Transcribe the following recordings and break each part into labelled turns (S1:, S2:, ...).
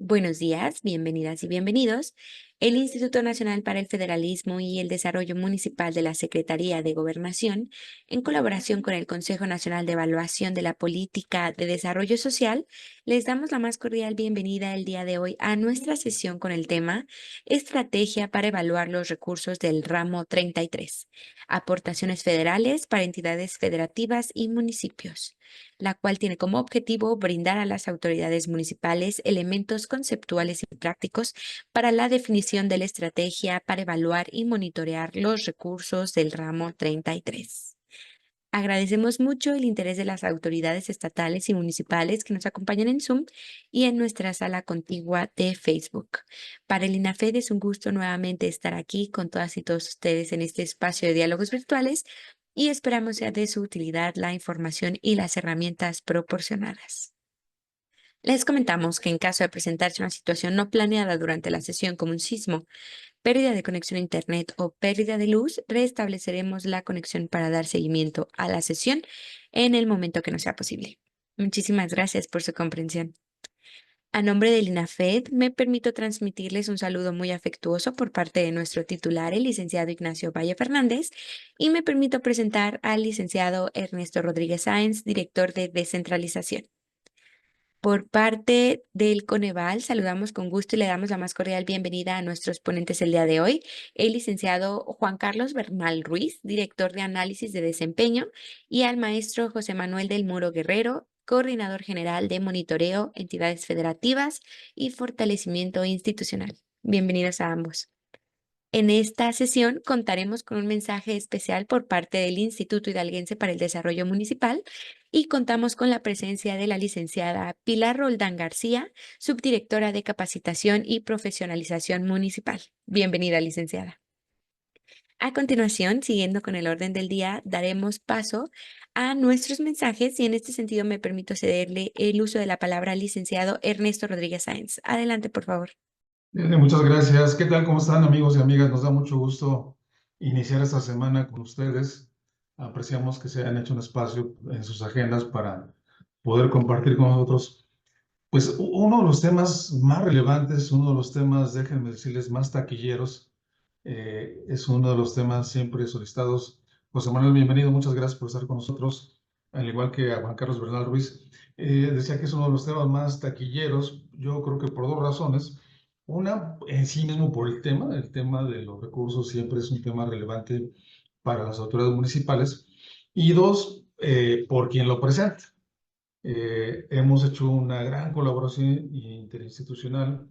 S1: Buenos días, bienvenidas y bienvenidos. El Instituto Nacional para el Federalismo y el Desarrollo Municipal de la Secretaría de Gobernación, en colaboración con el Consejo Nacional de Evaluación de la Política de Desarrollo Social, les damos la más cordial bienvenida el día de hoy a nuestra sesión con el tema Estrategia para evaluar los recursos del ramo 33, aportaciones federales para entidades federativas y municipios, la cual tiene como objetivo brindar a las autoridades municipales elementos conceptuales y prácticos para la definición de la estrategia para evaluar y monitorear los recursos del ramo 33. Agradecemos mucho el interés de las autoridades estatales y municipales que nos acompañan en Zoom y en nuestra sala contigua de Facebook. Para el INAFED es un gusto nuevamente estar aquí con todas y todos ustedes en este espacio de diálogos virtuales y esperamos sea de su utilidad la información y las herramientas proporcionadas. Les comentamos que en caso de presentarse una situación no planeada durante la sesión como un sismo, pérdida de conexión a Internet o pérdida de luz, restableceremos la conexión para dar seguimiento a la sesión en el momento que nos sea posible. Muchísimas gracias por su comprensión. A nombre del INAFED, me permito transmitirles un saludo muy afectuoso por parte de nuestro titular, el licenciado Ignacio Valle Fernández, y me permito presentar al licenciado Ernesto Rodríguez Sáenz, director de descentralización. Por parte del Coneval, saludamos con gusto y le damos la más cordial bienvenida a nuestros ponentes el día de hoy, el licenciado Juan Carlos Bernal Ruiz, director de análisis de desempeño, y al maestro José Manuel del Muro Guerrero, coordinador general de monitoreo, entidades federativas y fortalecimiento institucional. Bienvenidos a ambos. En esta sesión contaremos con un mensaje especial por parte del Instituto Hidalguense para el Desarrollo Municipal y contamos con la presencia de la licenciada Pilar Roldán García, subdirectora de Capacitación y Profesionalización Municipal. Bienvenida, licenciada. A continuación, siguiendo con el orden del día, daremos paso a nuestros mensajes y en este sentido me permito cederle el uso de la palabra al licenciado Ernesto Rodríguez Sáenz. Adelante, por favor.
S2: Bien, muchas gracias. ¿Qué tal? ¿Cómo están, amigos y amigas? Nos da mucho gusto iniciar esta semana con ustedes. Apreciamos que se hayan hecho un espacio en sus agendas para poder compartir con nosotros. Pues uno de los temas más relevantes, uno de los temas, déjenme decirles, más taquilleros, es uno de los temas siempre solicitados. José Manuel, bienvenido, muchas gracias por estar con nosotros, al igual que a Juan Carlos Bernal Ruiz. Decía que es uno de los temas más taquilleros, yo creo que por dos razones. Una, en sí mismo por el tema de los recursos siempre es un tema relevante para las autoridades municipales. Y dos, por quien lo presenta. Hemos hecho una gran colaboración interinstitucional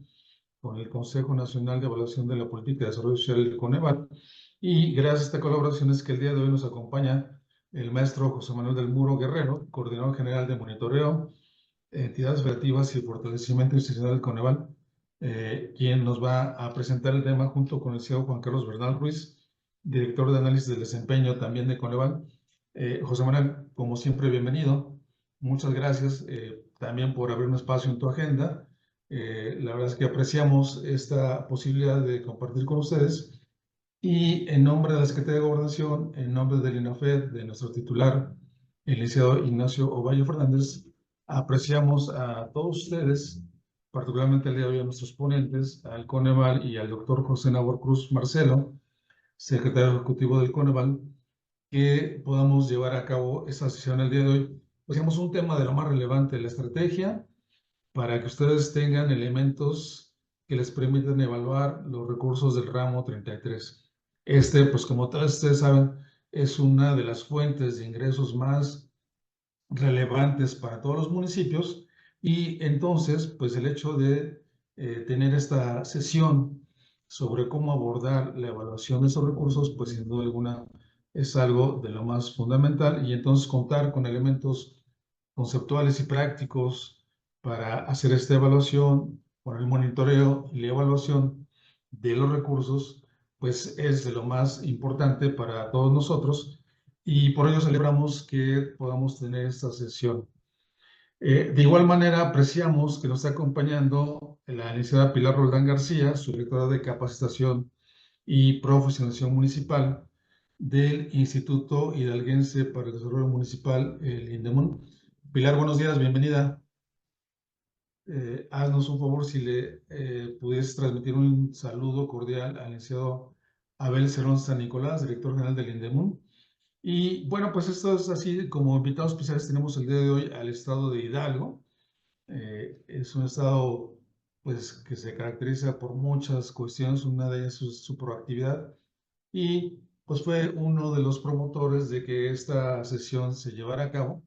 S2: con el Consejo Nacional de Evaluación de la Política de Desarrollo Social, el Coneval, y gracias a esta colaboración es que el día de hoy nos acompaña el maestro José Manuel del Muro Guerrero, coordinador general de monitoreo, entidades federativas y fortalecimiento institucional del Coneval, quien nos va a presentar el tema junto con el CEO Juan Carlos Bernal Ruiz, director de análisis del desempeño también de Coneval. José Manuel, como siempre, bienvenido. Muchas gracias también por abrir un espacio en tu agenda. La verdad es que apreciamos esta posibilidad de compartir con ustedes y en nombre de la Secretaría de Gobernación, en nombre del INAFED, de nuestro titular, el licenciado Ignacio Ovalle Fernández, apreciamos a todos ustedes, particularmente el día de hoy a nuestros ponentes, al Coneval y al doctor José Nabor Cruz Marcelo, secretario ejecutivo del Coneval, que podamos llevar a cabo esta sesión el día de hoy. Pues digamos un tema de lo más relevante, la estrategia, para que ustedes tengan elementos que les permitan evaluar los recursos del ramo 33. Pues como todos ustedes saben, es una de las fuentes de ingresos más relevantes para todos los municipios y entonces, pues el hecho de tener esta sesión sobre cómo abordar la evaluación de esos recursos, pues sin duda alguna es algo de lo más fundamental y entonces contar con elementos conceptuales y prácticos para hacer esta evaluación, con el monitoreo y la evaluación de los recursos, pues es de lo más importante para todos nosotros y por ello celebramos que podamos tener esta sesión. De igual manera, apreciamos que nos está acompañando la licenciada Pilar Roldán García, su directora de Capacitación y Profesionalización Municipal del Instituto Hidalguense para el Desarrollo Municipal, el INDEMUN. Pilar, buenos días, bienvenida. haznos un favor si le pudieses transmitir un saludo cordial al licenciado Abel Cerón San Nicolás, director general del INDEMUN. Y bueno, pues esto es así, como invitados especiales tenemos el día de hoy al estado de Hidalgo. Es un estado pues que se caracteriza por muchas cuestiones, una de ellas es su proactividad y pues fue uno de los promotores de que esta sesión se llevara a cabo.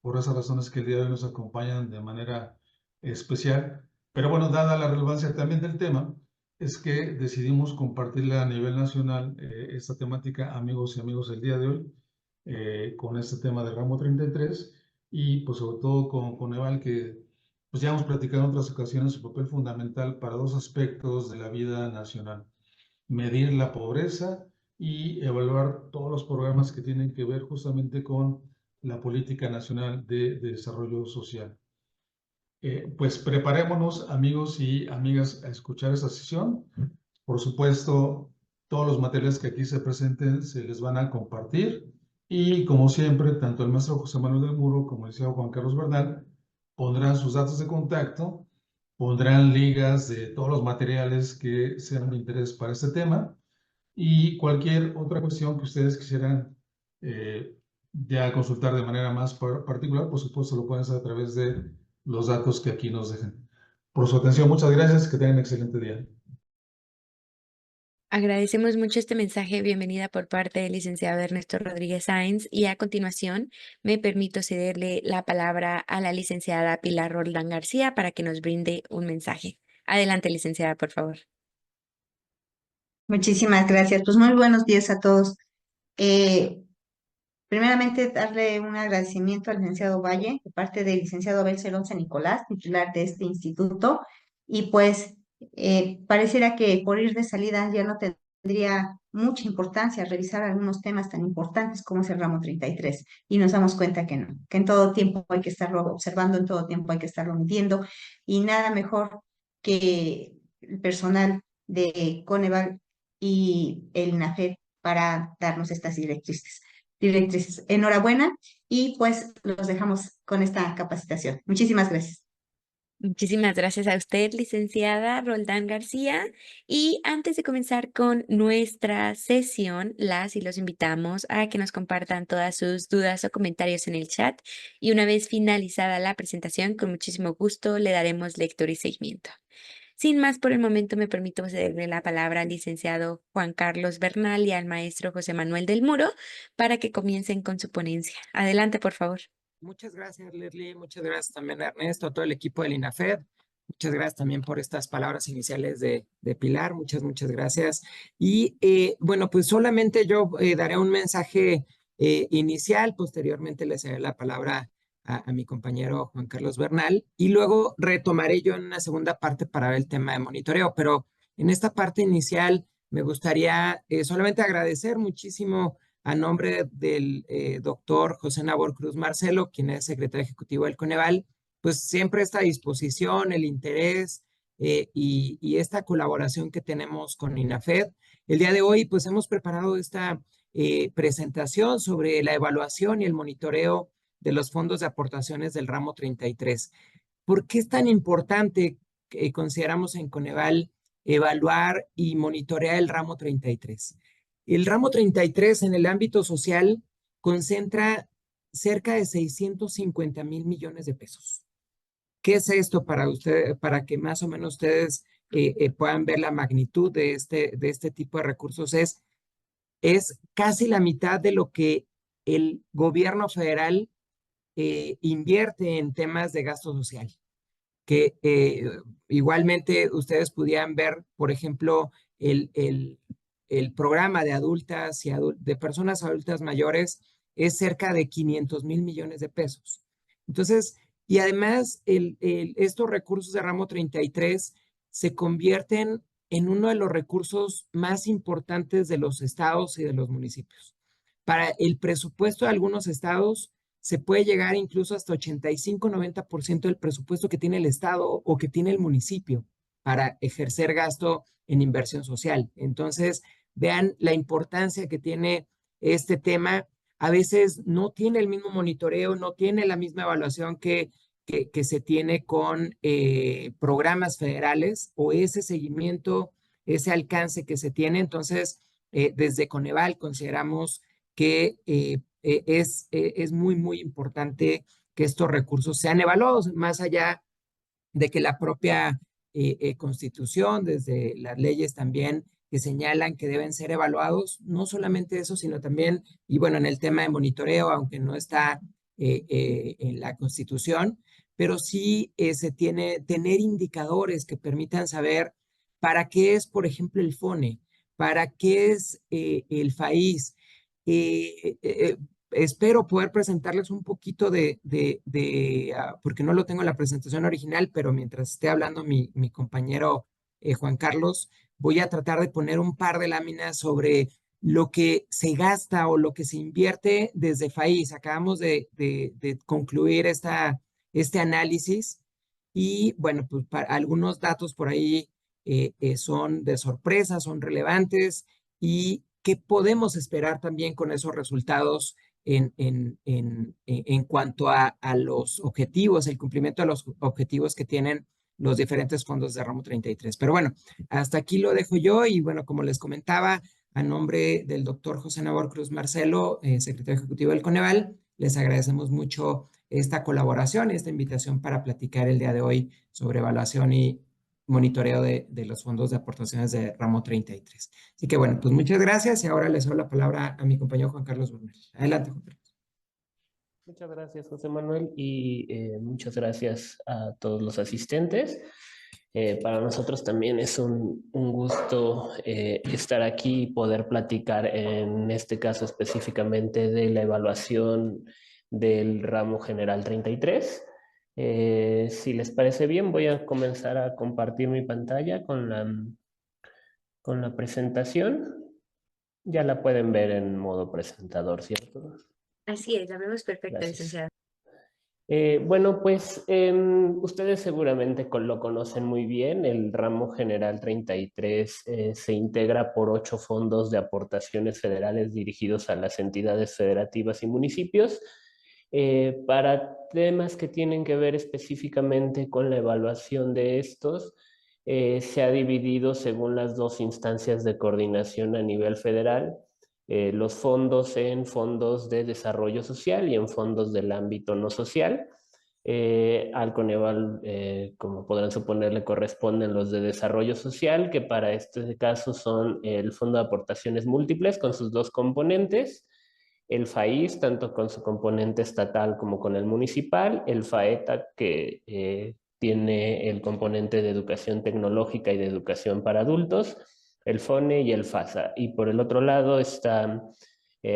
S2: Por esas razones que el día de hoy nos acompañan de manera especial. Pero bueno, dada la relevancia también del tema, es que decidimos compartirla a nivel nacional esta temática, amigos y amigos, el día de hoy, con este tema del ramo 33 y pues sobre todo con Coneval, que pues ya hemos platicado en otras ocasiones su papel fundamental para dos aspectos de la vida nacional: medir la pobreza y evaluar todos los programas que tienen que ver justamente con la Política Nacional de Desarrollo Social. Pues preparémonos, amigos y amigas, a escuchar esta sesión. Por supuesto, todos los materiales que aquí se presenten se les van a compartir y, como siempre, tanto el maestro José Manuel del Muro como el licenciado Juan Carlos Bernal pondrán sus datos de contacto, pondrán ligas de todos los materiales que sean de interés para este tema y cualquier otra cuestión que ustedes quisieran ya consultar de manera más particular, por supuesto lo pueden hacer a través de los datos que aquí nos dejen. Por su atención, muchas gracias, que tengan un excelente día.
S1: Agradecemos mucho este mensaje de bienvenida por parte del licenciado Ernesto Rodríguez Sáenz y a continuación me permito cederle la palabra a la licenciada Pilar Roldán García para que nos brinde un mensaje. Adelante, licenciada, por favor.
S3: Muchísimas gracias. Pues muy buenos días a todos. Eh, Primeramente, darle un agradecimiento al licenciado Valle, de parte del licenciado Abel Cerón San Nicolás, titular de este instituto. Y pues pareciera que por ir de salida ya no tendría mucha importancia revisar algunos temas tan importantes como es el ramo 33. Y nos damos cuenta que no, que en todo tiempo hay que estarlo observando, en todo tiempo hay que estarlo midiendo. Y nada mejor que el personal de Coneval y el INAFED para darnos estas directrices. Enhorabuena y pues los dejamos con esta capacitación. Muchísimas gracias.
S1: Muchísimas gracias a usted, licenciada Roldán García. Y antes de comenzar con nuestra sesión, las y los invitamos a que nos compartan todas sus dudas o comentarios en el chat. Y una vez finalizada la presentación, con muchísimo gusto le daremos lectura y seguimiento. Sin más por el momento, me permito cederle la palabra al licenciado Juan Carlos Bernal y al maestro José Manuel del Muro para que comiencen con su ponencia. Adelante, por favor.
S4: Muchas gracias, Leslie. Muchas gracias también a Ernesto, a todo el equipo del INAFED. Muchas gracias también por estas palabras iniciales de Pilar. Muchas gracias. Y bueno, pues solamente yo daré un mensaje inicial. Posteriormente le cederé la palabra a mi compañero Juan Carlos Bernal y luego retomaré yo en una segunda parte para ver el tema de monitoreo. Pero en esta parte inicial me gustaría solamente agradecer muchísimo a nombre del doctor José Nabor Cruz Marcelo, quien es secretario ejecutivo del Coneval, pues siempre esta disposición, el interés y esta colaboración que tenemos con INAFED. El día de hoy, pues hemos preparado esta presentación sobre la evaluación y el monitoreo de los fondos de aportaciones del ramo 33. ¿Por qué es tan importante que consideramos en Coneval evaluar y monitorear el ramo 33? El ramo 33 en el ámbito social concentra cerca de 650,000 millones de pesos. ¿Qué es esto para usted, para que más o menos ustedes puedan ver la magnitud de este tipo de recursos? Es casi la mitad de lo que el gobierno federal invierte en temas de gasto social. Que igualmente ustedes pudieran ver, por ejemplo, el programa de adultas y de personas adultas mayores es cerca de 500,000 millones de pesos. Entonces, y además estos recursos de ramo 33 se convierten en uno de los recursos más importantes de los estados y de los municipios. Para el presupuesto de algunos estados se puede llegar incluso hasta 85-90% del presupuesto que tiene el estado o que tiene el municipio para ejercer gasto en inversión social. Entonces, vean la importancia que tiene este tema. A veces no tiene el mismo monitoreo, no tiene la misma evaluación que que se tiene con programas federales o ese seguimiento, ese alcance que se tiene. Entonces, desde Coneval consideramos que es muy, muy importante que estos recursos sean evaluados, más allá de que la propia Constitución, desde las leyes también que señalan que deben ser evaluados, no solamente eso, sino también, y bueno, en el tema de monitoreo, aunque no está en la Constitución, pero sí se tiene tener indicadores que permitan saber para qué es, por ejemplo, el FONE, para qué es el FAIS. Eh, eh, Espero poder presentarles un poquito porque no lo tengo en la presentación original, pero mientras esté hablando mi compañero Juan Carlos, voy a tratar de poner un par de láminas sobre lo que se gasta o lo que se invierte desde FAIS. Acabamos de concluir este análisis y bueno, pues algunos datos por ahí son de sorpresa, son relevantes y qué podemos esperar también con esos resultados en cuanto a los objetivos, el cumplimiento de los objetivos que tienen los diferentes fondos de ramo 33. Pero bueno, hasta aquí lo dejo yo y bueno, como les comentaba, a nombre del doctor José Nabor Cruz Marcelo, secretario ejecutivo del Coneval, les agradecemos mucho esta colaboración y esta invitación para platicar el día de hoy sobre evaluación y monitoreo de los fondos de aportaciones de ramo 33. Así que bueno, pues muchas gracias y ahora les doy la palabra a mi compañero Juan Carlos Brunel. Adelante, Juan Carlos.
S5: Muchas gracias, José Manuel, y muchas gracias a todos los asistentes. Para nosotros también es un gusto estar aquí y poder platicar en este caso específicamente de la evaluación del ramo general 33. Si les parece bien, voy a comenzar a compartir mi pantalla con la presentación. Ya la pueden ver en modo presentador, ¿cierto?
S1: Así es, la vemos perfecta,
S5: Gracias.
S1: licenciado.
S5: Bueno, pues ustedes seguramente lo conocen muy bien. El ramo general 33 se integra por 8 fondos de aportaciones federales dirigidos a las entidades federativas y municipios para temas que tienen que ver específicamente con la evaluación de estos. Se ha dividido según las 2 instancias de coordinación a nivel federal. Los fondos en fondos de desarrollo social y en fondos del ámbito no social. Al Coneval, como podrán suponer, le corresponden los de desarrollo social, que para este caso son el Fondo de Aportaciones Múltiples con sus 2 componentes, el FAIS, tanto con su componente estatal como con el municipal, el FAETA, que tiene el componente de educación tecnológica y de educación para adultos, el FONE y el FASA. Y por el otro lado está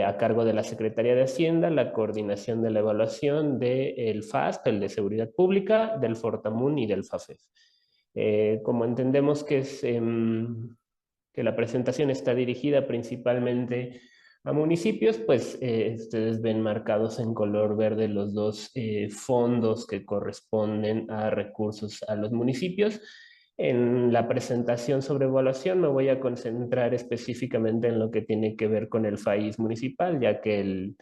S5: a cargo de la Secretaría de Hacienda la coordinación de la evaluación del FASP, el de Seguridad Pública, del Fortamun y del FAFEF. Como entendemos que la presentación está dirigida principalmente a municipios, pues ustedes ven marcados en color verde los 2 fondos que corresponden a recursos a los municipios. En la presentación sobre evaluación me voy a concentrar específicamente en lo que tiene que ver con el FAIS municipal, ya que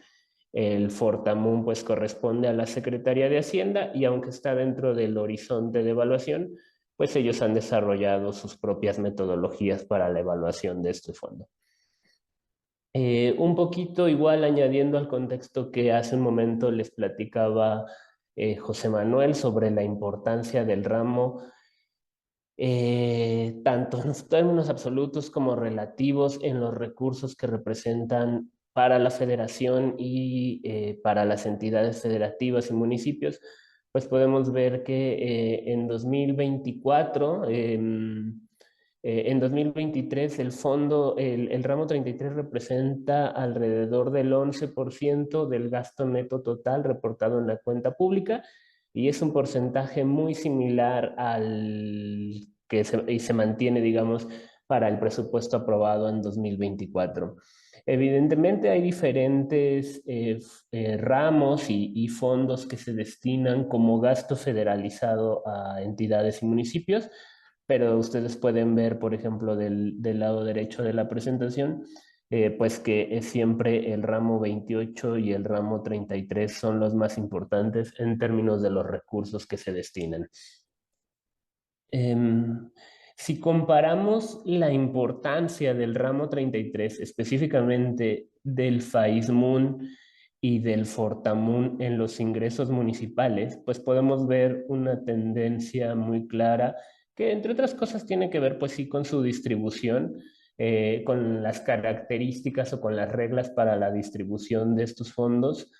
S5: el Fortamun pues corresponde a la Secretaría de Hacienda y aunque está dentro del horizonte de evaluación, pues ellos han desarrollado sus propias metodologías para la evaluación de este fondo. Un poquito igual añadiendo al contexto que hace un momento les platicaba José Manuel sobre la importancia del ramo, tanto en términos absolutos como relativos en los recursos que representan para la federación y para las entidades federativas y municipios, pues podemos ver que en 2024... en 2023 el ramo 33 representa alrededor del 11% del gasto neto total reportado en la cuenta pública y es un porcentaje muy similar al que se mantiene, digamos, para el presupuesto aprobado en 2024. Evidentemente hay diferentes ramos y fondos que se destinan como gasto federalizado a entidades y municipios, pero ustedes pueden ver, por ejemplo, del lado derecho de la presentación, pues que siempre el ramo 28 y el ramo 33 son los más importantes en términos de los recursos que se destinan. Si comparamos la importancia del ramo 33, específicamente del FAISMUN y del FORTAMUN en los ingresos municipales, pues podemos ver una tendencia muy clara que, entre otras cosas, tiene que ver, pues sí, con su distribución, con las características o con las reglas para la distribución de estos fondos.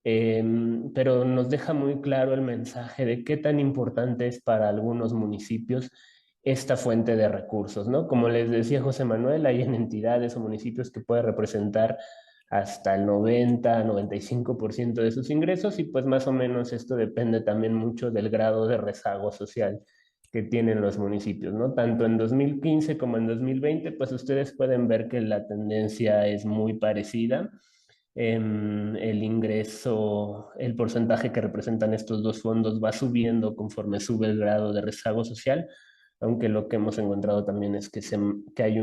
S5: Pero nos deja muy claro el mensaje de qué tan importante es para algunos municipios esta fuente de recursos, ¿no? Como les decía José Manuel, hay en entidades o municipios que puede representar hasta el 90-95% de sus ingresos y pues más o menos esto depende también mucho del grado de rezago social que tienen los municipios, ¿no? Tanto en 2015 como en 2020, pues ustedes pueden ver que la tendencia es muy parecida. El ingreso, el porcentaje que representan estos dos fondos va subiendo conforme sube el grado de rezago social, aunque lo que hemos encontrado también es que hay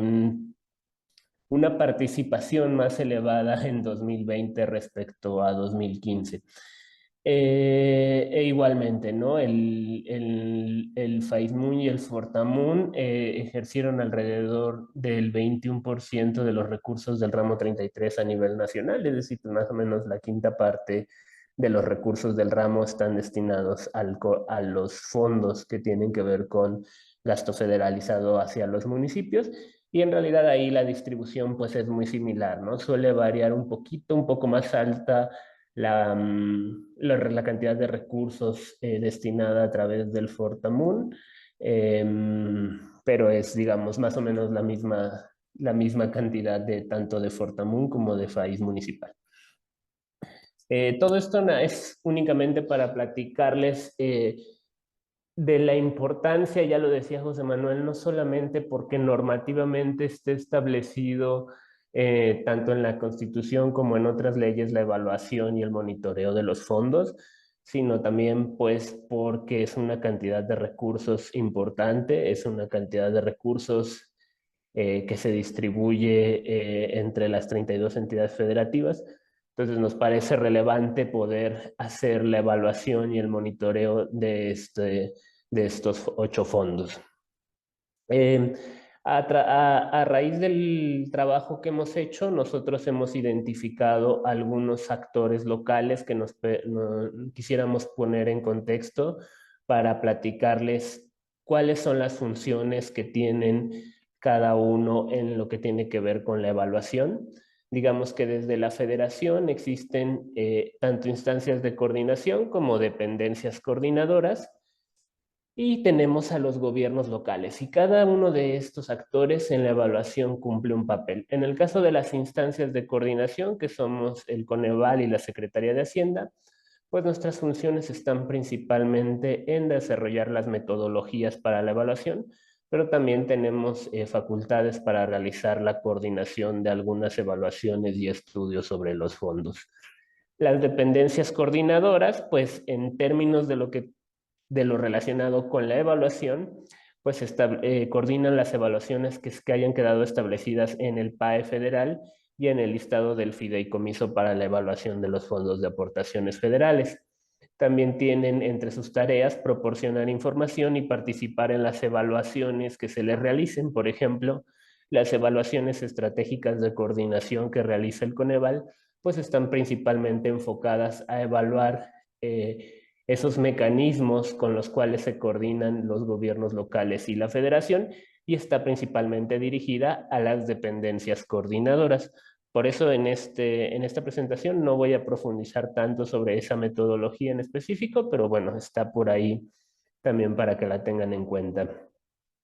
S5: una participación más elevada en 2020 respecto a 2015. E igualmente, ¿no? El FAISMUN y el FORTAMUN ejercieron alrededor del 21% de los recursos del ramo 33 a nivel nacional, es decir, más o menos la quinta parte de los recursos del ramo están destinados a los fondos que tienen que ver con gasto federalizado hacia los municipios. Y en realidad ahí la distribución pues es muy similar, ¿no? Suele variar un poquito, un poco más alta la cantidad de recursos destinada a través del FORTAMUN, pero es, digamos, más o menos la misma cantidad de tanto de FORTAMUN como de FAIS municipal. Todo esto es únicamente para platicarles de la importancia, ya lo decía José Manuel, no solamente porque normativamente esté establecido tanto en la Constitución como en otras leyes la evaluación y el monitoreo de los fondos, sino también pues porque es una cantidad de recursos importante, es una cantidad de recursos que se distribuye entre las 32 entidades federativas. Entonces nos parece relevante poder hacer la evaluación y el monitoreo de estos 8 fondos. A raíz del trabajo que hemos hecho, nosotros hemos identificado algunos actores locales que quisiéramos poner en contexto para platicarles cuáles son las funciones que tienen cada uno en lo que tiene que ver con la evaluación. Digamos que desde la federación existen tanto instancias de coordinación como dependencias coordinadoras y tenemos a los gobiernos locales y cada uno de estos actores en la evaluación cumple un papel. En el caso de las instancias de coordinación, que somos el Coneval y la Secretaría de Hacienda, pues nuestras funciones están principalmente en desarrollar las metodologías para la evaluación, pero también tenemos facultades para realizar la coordinación de algunas evaluaciones y estudios sobre los fondos. Las dependencias coordinadoras, pues en términos de lo relacionado con la evaluación, pues coordinan las evaluaciones que hayan quedado establecidas en el PAE federal y en el listado del fideicomiso para la evaluación de los fondos de aportaciones federales. También tienen entre sus tareas proporcionar información y participar en las evaluaciones que se les realicen. Por ejemplo, las evaluaciones estratégicas de coordinación que realiza el Coneval, pues están principalmente enfocadas a evaluar esos mecanismos con los cuales se coordinan los gobiernos locales y la federación y está principalmente dirigida a las dependencias coordinadoras. Por eso en esta presentación no voy a profundizar tanto sobre esa metodología en específico, pero bueno, está por ahí también para que la tengan en cuenta.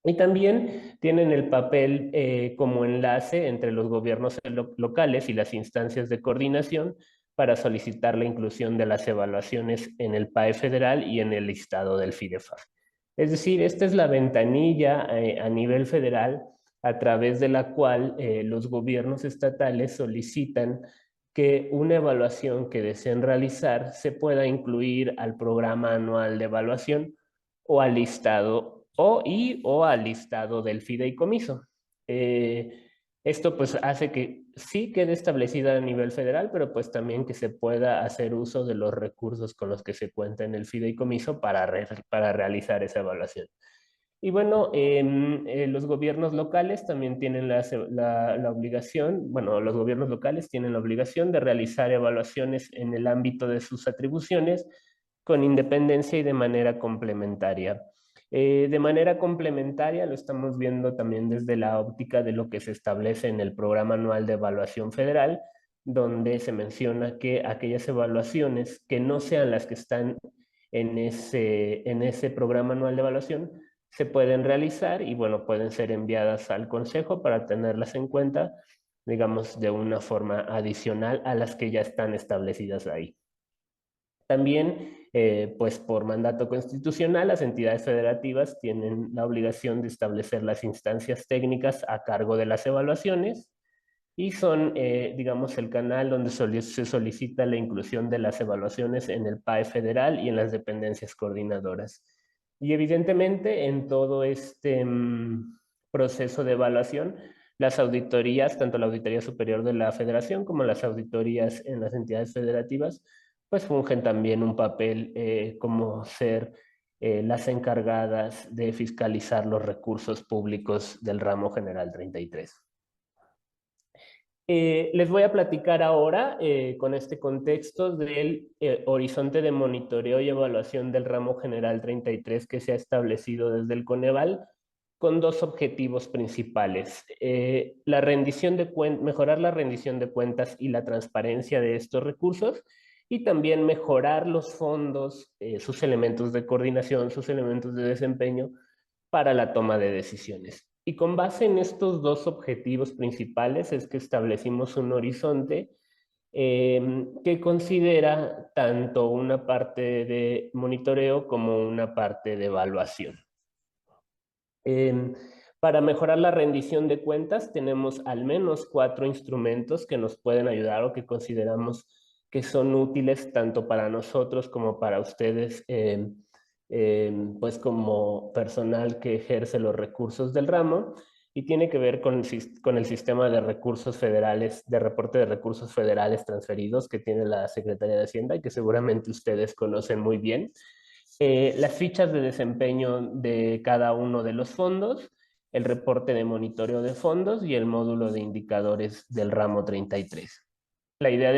S5: Y también tienen el papel como enlace entre los gobiernos locales y las instancias de coordinación para solicitar la inclusión de las evaluaciones en el PAE federal y en el listado del FIDEFAR. Es decir, esta es la ventanilla a nivel federal a través de la cual los gobiernos estatales solicitan que una evaluación que deseen realizar se pueda incluir al programa anual de evaluación o al listado o al listado del fideicomiso. Esto pues hace que sí quede establecida a nivel federal, pero pues también que se pueda hacer uso de los recursos con los que se cuenta en el fideicomiso para realizar esa evaluación. Y bueno, los gobiernos locales también tienen la obligación, bueno, los gobiernos locales tienen la obligación de realizar evaluaciones en el ámbito de sus atribuciones con independencia y de manera complementaria. De manera complementaria lo estamos viendo también desde la óptica de lo que se establece en el Programa Anual de Evaluación Federal, donde se menciona que aquellas evaluaciones que no sean las que están en ese Programa Anual de Evaluación se pueden realizar y bueno, pueden ser enviadas al Consejo para tenerlas en cuenta, digamos, de una forma adicional a las que ya están establecidas ahí. También, pues por mandato constitucional, las entidades federativas tienen la obligación de establecer las instancias técnicas a cargo de las evaluaciones y son, digamos, el canal donde se solicita la inclusión de las evaluaciones en el PAE federal y en las dependencias coordinadoras. Y evidentemente en todo este proceso de evaluación, las auditorías, tanto la Auditoría Superior de la Federación como las auditorías en las entidades federativas, pues fungen también un papel como ser las encargadas de fiscalizar los recursos públicos del ramo general 33. Les voy a platicar ahora con este contexto del horizonte de monitoreo y evaluación del ramo general 33 que se ha establecido desde el Coneval con dos objetivos principales. Mejorar la rendición de cuentas y la transparencia de estos recursos y también mejorar los fondos, sus elementos de coordinación, sus elementos de desempeño para la toma de decisiones. Y con base en estos dos objetivos principales es que establecimos un horizonte que considera tanto una parte de monitoreo como una parte de evaluación. Para mejorar la rendición de cuentas tenemos al menos 4 instrumentos que nos pueden ayudar o que consideramos que son útiles tanto para nosotros como para ustedes, pues como personal que ejerce los recursos del ramo, y tiene que ver con el sistema de recursos federales, de reporte de recursos federales transferidos que tiene la Secretaría de Hacienda y que seguramente ustedes conocen muy bien. Las fichas de desempeño de cada uno de los fondos, el reporte de monitoreo de fondos y el módulo de indicadores del ramo 33. La idea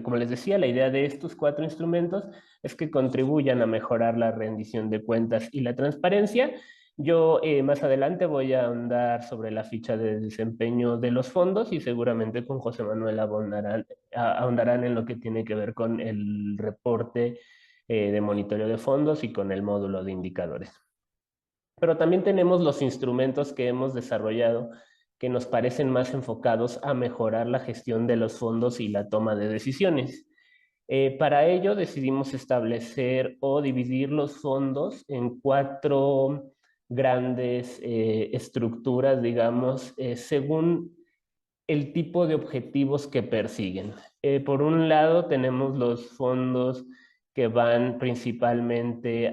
S5: como les decía, la idea de estos 4 instrumentos es que contribuyan a mejorar la rendición de cuentas y la transparencia. Yo más adelante voy a ahondar sobre la ficha de desempeño de los fondos y seguramente con José Manuel ahondarán en lo que tiene que ver con el reporte de monitoreo de fondos y con el módulo de indicadores. Pero también tenemos los instrumentos que hemos desarrollado que nos parecen más enfocados a mejorar la gestión de los fondos y la toma de decisiones. Para ello decidimos establecer o dividir los fondos en 4 grandes estructuras, digamos, según el tipo de objetivos que persiguen. Por un lado, tenemos los fondos que van principalmente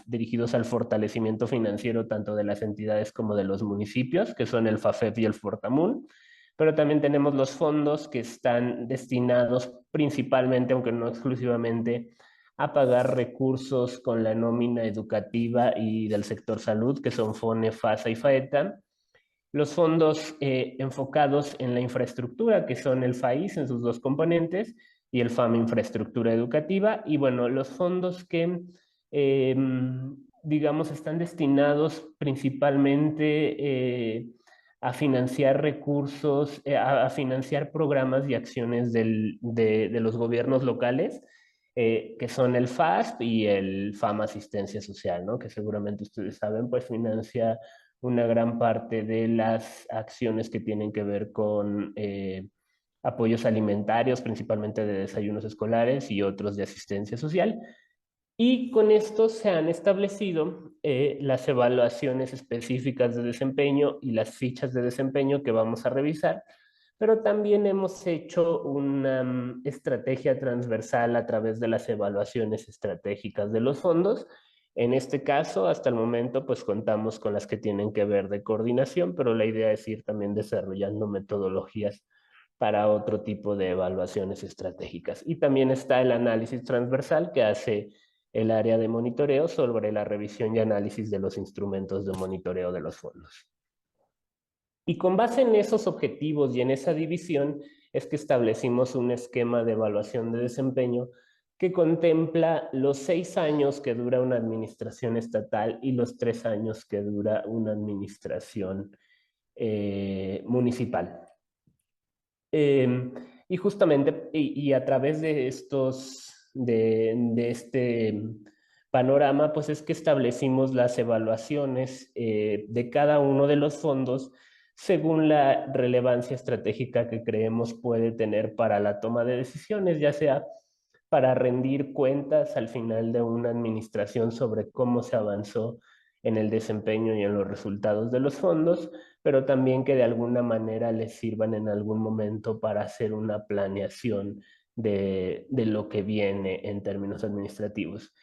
S5: dirigidos al fortalecimiento financiero tanto de las entidades como de los municipios, que son el FAFEP y el Fortamun. Pero también tenemos los fondos que están destinados principalmente, aunque no exclusivamente, a pagar recursos con la nómina educativa y del sector salud, que son FONE, FASA y FAETA. Los fondos enfocados en la infraestructura, que son el FAIS en sus 2 componentes, y el FAM Infraestructura Educativa. Y bueno, los fondos que, digamos, están destinados principalmente a financiar recursos, a financiar programas y acciones de los gobiernos locales, que son el FASP y el FAM Asistencia Social, ¿no? Que seguramente ustedes saben, pues financia una gran parte de las acciones que tienen que ver con apoyos alimentarios, principalmente de desayunos escolares y otros de asistencia social. Y con esto se han establecido las evaluaciones específicas de desempeño y las fichas de desempeño que vamos a revisar, pero también hemos hecho una estrategia transversal a través de las evaluaciones estratégicas de los fondos. En este caso, hasta el momento, pues contamos con las que tienen que ver de coordinación, pero la idea es ir también desarrollando metodologías para otro tipo de evaluaciones estratégicas. Y también está el análisis transversal que hace el área de monitoreo sobre la revisión y análisis de los instrumentos de monitoreo de los fondos. Y con base en esos objetivos y en esa división es que establecimos un esquema de evaluación de desempeño que contempla los 6 años que dura una administración estatal y los 3 años que dura una administración municipal. Y justamente, y a través de este panorama, pues es que establecimos las evaluaciones de cada uno de los fondos según la relevancia estratégica que creemos puede tener para la toma de decisiones, ya sea para rendir cuentas al final de una administración sobre cómo se avanzó en el desempeño y en los resultados de los fondos, pero también que de alguna manera les sirvan en algún momento para hacer una planeación de lo que viene en términos administrativos.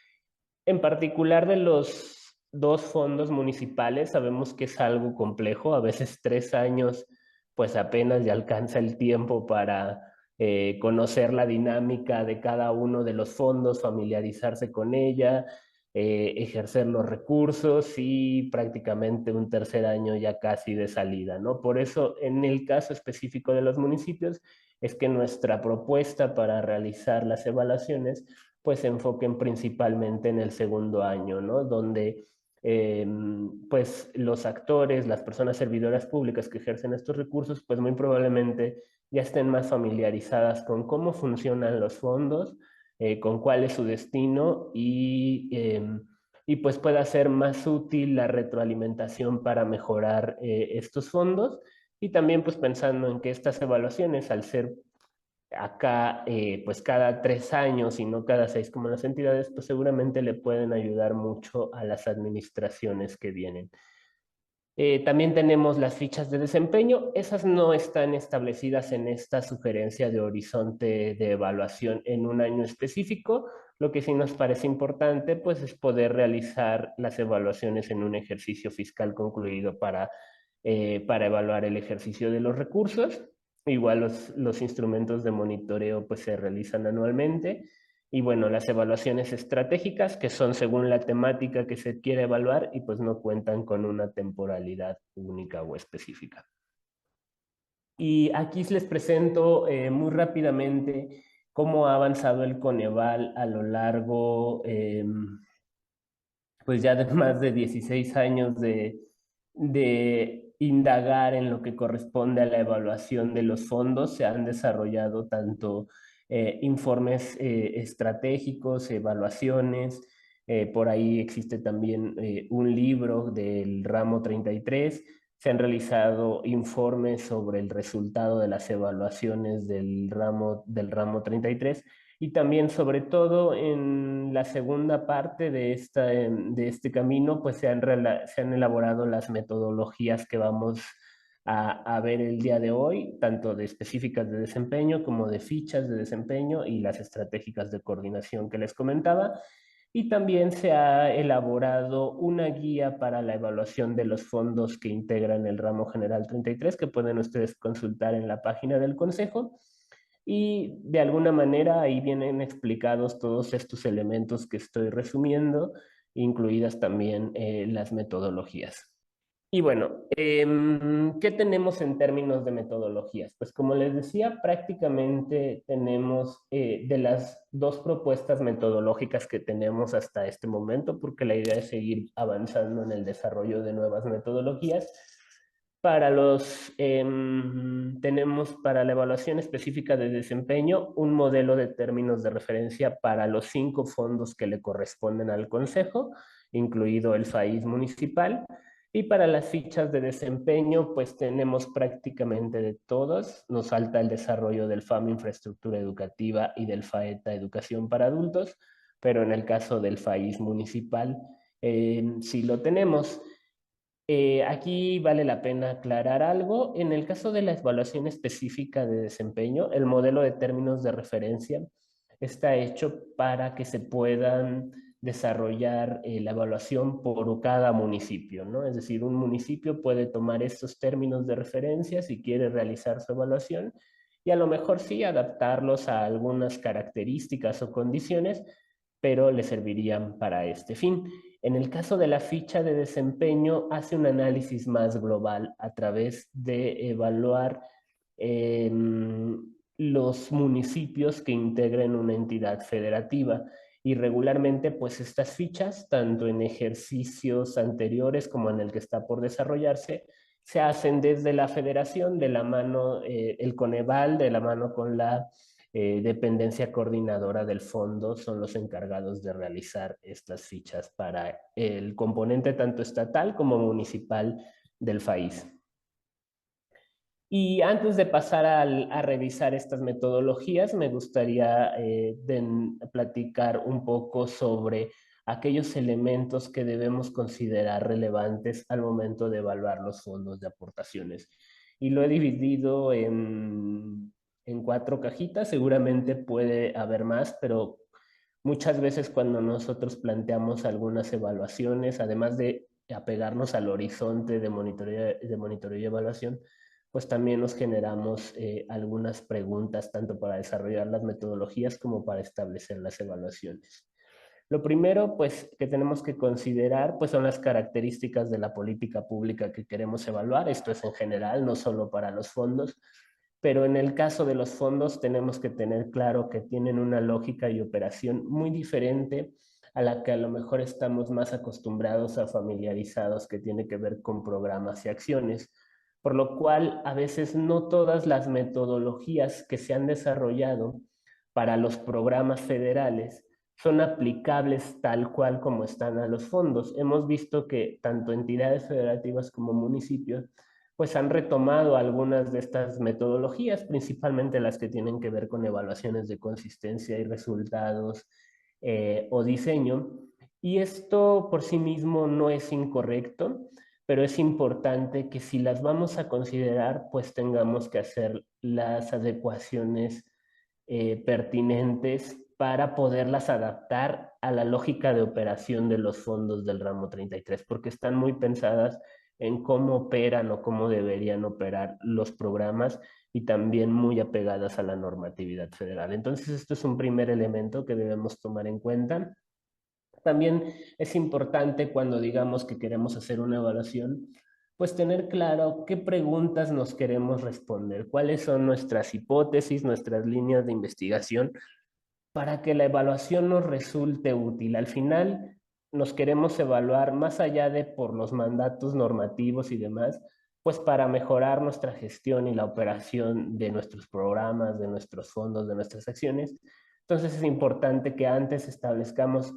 S5: En particular de los 2 fondos municipales, sabemos que es algo complejo, a veces 3 años pues apenas ya alcanza el tiempo para conocer la dinámica de cada uno de los fondos, familiarizarse con ella, ejercer los recursos y prácticamente un tercer año ya casi de salida, ¿no? Por eso, en el caso específico de los municipios, es que nuestra propuesta para realizar las evaluaciones pues se enfoquen principalmente en el segundo año, ¿no? Donde pues los actores, las personas servidoras públicas que ejercen estos recursos, pues muy probablemente ya estén más familiarizadas con cómo funcionan los fondos, con cuál es su destino y pues pueda ser más útil la retroalimentación para mejorar estos fondos y también pues pensando en que estas evaluaciones al ser acá pues cada 3 años y no cada 6 como las entidades, pues seguramente le pueden ayudar mucho a las administraciones que vienen. También tenemos las fichas de desempeño. Esas no están establecidas en esta sugerencia de horizonte de evaluación en un año específico. Lo que sí nos parece importante pues, es poder realizar las evaluaciones en un ejercicio fiscal concluido para evaluar el ejercicio de los recursos. Igual los instrumentos de monitoreo pues, se realizan anualmente. Y bueno, las evaluaciones estratégicas, que son según la temática que se quiere evaluar y pues no cuentan con una temporalidad única o específica. Y aquí les presento muy rápidamente cómo ha avanzado el Coneval a lo largo, pues ya de más de 16 años de indagar en lo que corresponde a la evaluación de los fondos. Se han desarrollado tanto informes estratégicos, evaluaciones. Por ahí existe también un libro del ramo 33. Se han realizado informes sobre el resultado de las evaluaciones del ramo 33 y también, sobre todo, en la segunda parte de este camino, pues se han elaborado las metodologías que vamos a ver el día de hoy, tanto de específicas de desempeño como de fichas de desempeño y las estratégicas de coordinación que les comentaba. Y también se ha elaborado una guía para la evaluación de los fondos que integran el ramo general 33, que pueden ustedes consultar en la página del Consejo. Y de alguna manera ahí vienen explicados todos estos elementos que estoy resumiendo, incluidas también las metodologías. Y bueno, ¿qué tenemos en términos de metodologías? Pues como les decía, prácticamente tenemos de las 2 propuestas metodológicas que tenemos hasta este momento, porque la idea es seguir avanzando en el desarrollo de nuevas metodologías. Tenemos para la evaluación específica de desempeño un modelo de términos de referencia para los 5 fondos que le corresponden al Consejo, incluido el FAIS municipal. Y para las fichas de desempeño, pues tenemos prácticamente de todos. Nos falta el desarrollo del FAM Infraestructura Educativa y del FAETA Educación para Adultos, pero en el caso del FAIS municipal, sí lo tenemos. Aquí vale la pena aclarar algo. En el caso de la evaluación específica de desempeño, el modelo de términos de referencia está hecho para que se puedan desarrollar la evaluación por cada municipio, ¿no? Es decir, un municipio puede tomar estos términos de referencia si quiere realizar su evaluación y a lo mejor sí adaptarlos a algunas características o condiciones, pero le servirían para este fin. En el caso de la ficha de desempeño, hace un análisis más global a través de evaluar eh, los municipios que integren una entidad federativa. Y regularmente, pues estas fichas, tanto en ejercicios anteriores como en el que está por desarrollarse, se hacen desde la federación, de la mano, el Coneval, de la mano con la dependencia coordinadora del fondo, son los encargados de realizar estas fichas para el componente tanto estatal como municipal del país. Y antes de pasar a revisar estas metodologías, me gustaría platicar un poco sobre aquellos elementos que debemos considerar relevantes al momento de evaluar los fondos de aportaciones. Y lo he dividido en 4 cajitas, seguramente puede haber más, pero muchas veces cuando nosotros planteamos algunas evaluaciones, además de apegarnos al horizonte de monitoreo y evaluación, pues también nos generamos algunas preguntas tanto para desarrollar las metodologías como para establecer las evaluaciones. Lo primero, pues, que tenemos que considerar, pues, son las características de la política pública que queremos evaluar. Esto es en general, no solo para los fondos, pero en el caso de los fondos tenemos que tener claro que tienen una lógica y operación muy diferente a la que a lo mejor estamos más acostumbrados a familiarizados, que tiene que ver con programas y acciones, por lo cual a veces no todas las metodologías que se han desarrollado para los programas federales son aplicables tal cual como están a los fondos. Hemos visto que tanto entidades federativas como municipios pues han retomado algunas de estas metodologías, principalmente las que tienen que ver con evaluaciones de consistencia y resultados o diseño. Y esto por sí mismo no es incorrecto, pero es importante que si las vamos a considerar, pues tengamos que hacer las adecuaciones pertinentes para poderlas adaptar a la lógica de operación de los fondos del ramo 33, porque están muy pensadas en cómo operan o cómo deberían operar los programas y también muy apegadas a la normatividad federal. Entonces, esto es un primer elemento que debemos tomar en cuenta. También es importante cuando digamos que queremos hacer una evaluación, pues tener claro qué preguntas nos queremos responder, cuáles son nuestras hipótesis, nuestras líneas de investigación, para que la evaluación nos resulte útil. Al final, nos queremos evaluar más allá de por los mandatos normativos y demás, pues para mejorar nuestra gestión y la operación de nuestros programas, de nuestros fondos, de nuestras acciones. Entonces es importante que antes establezcamos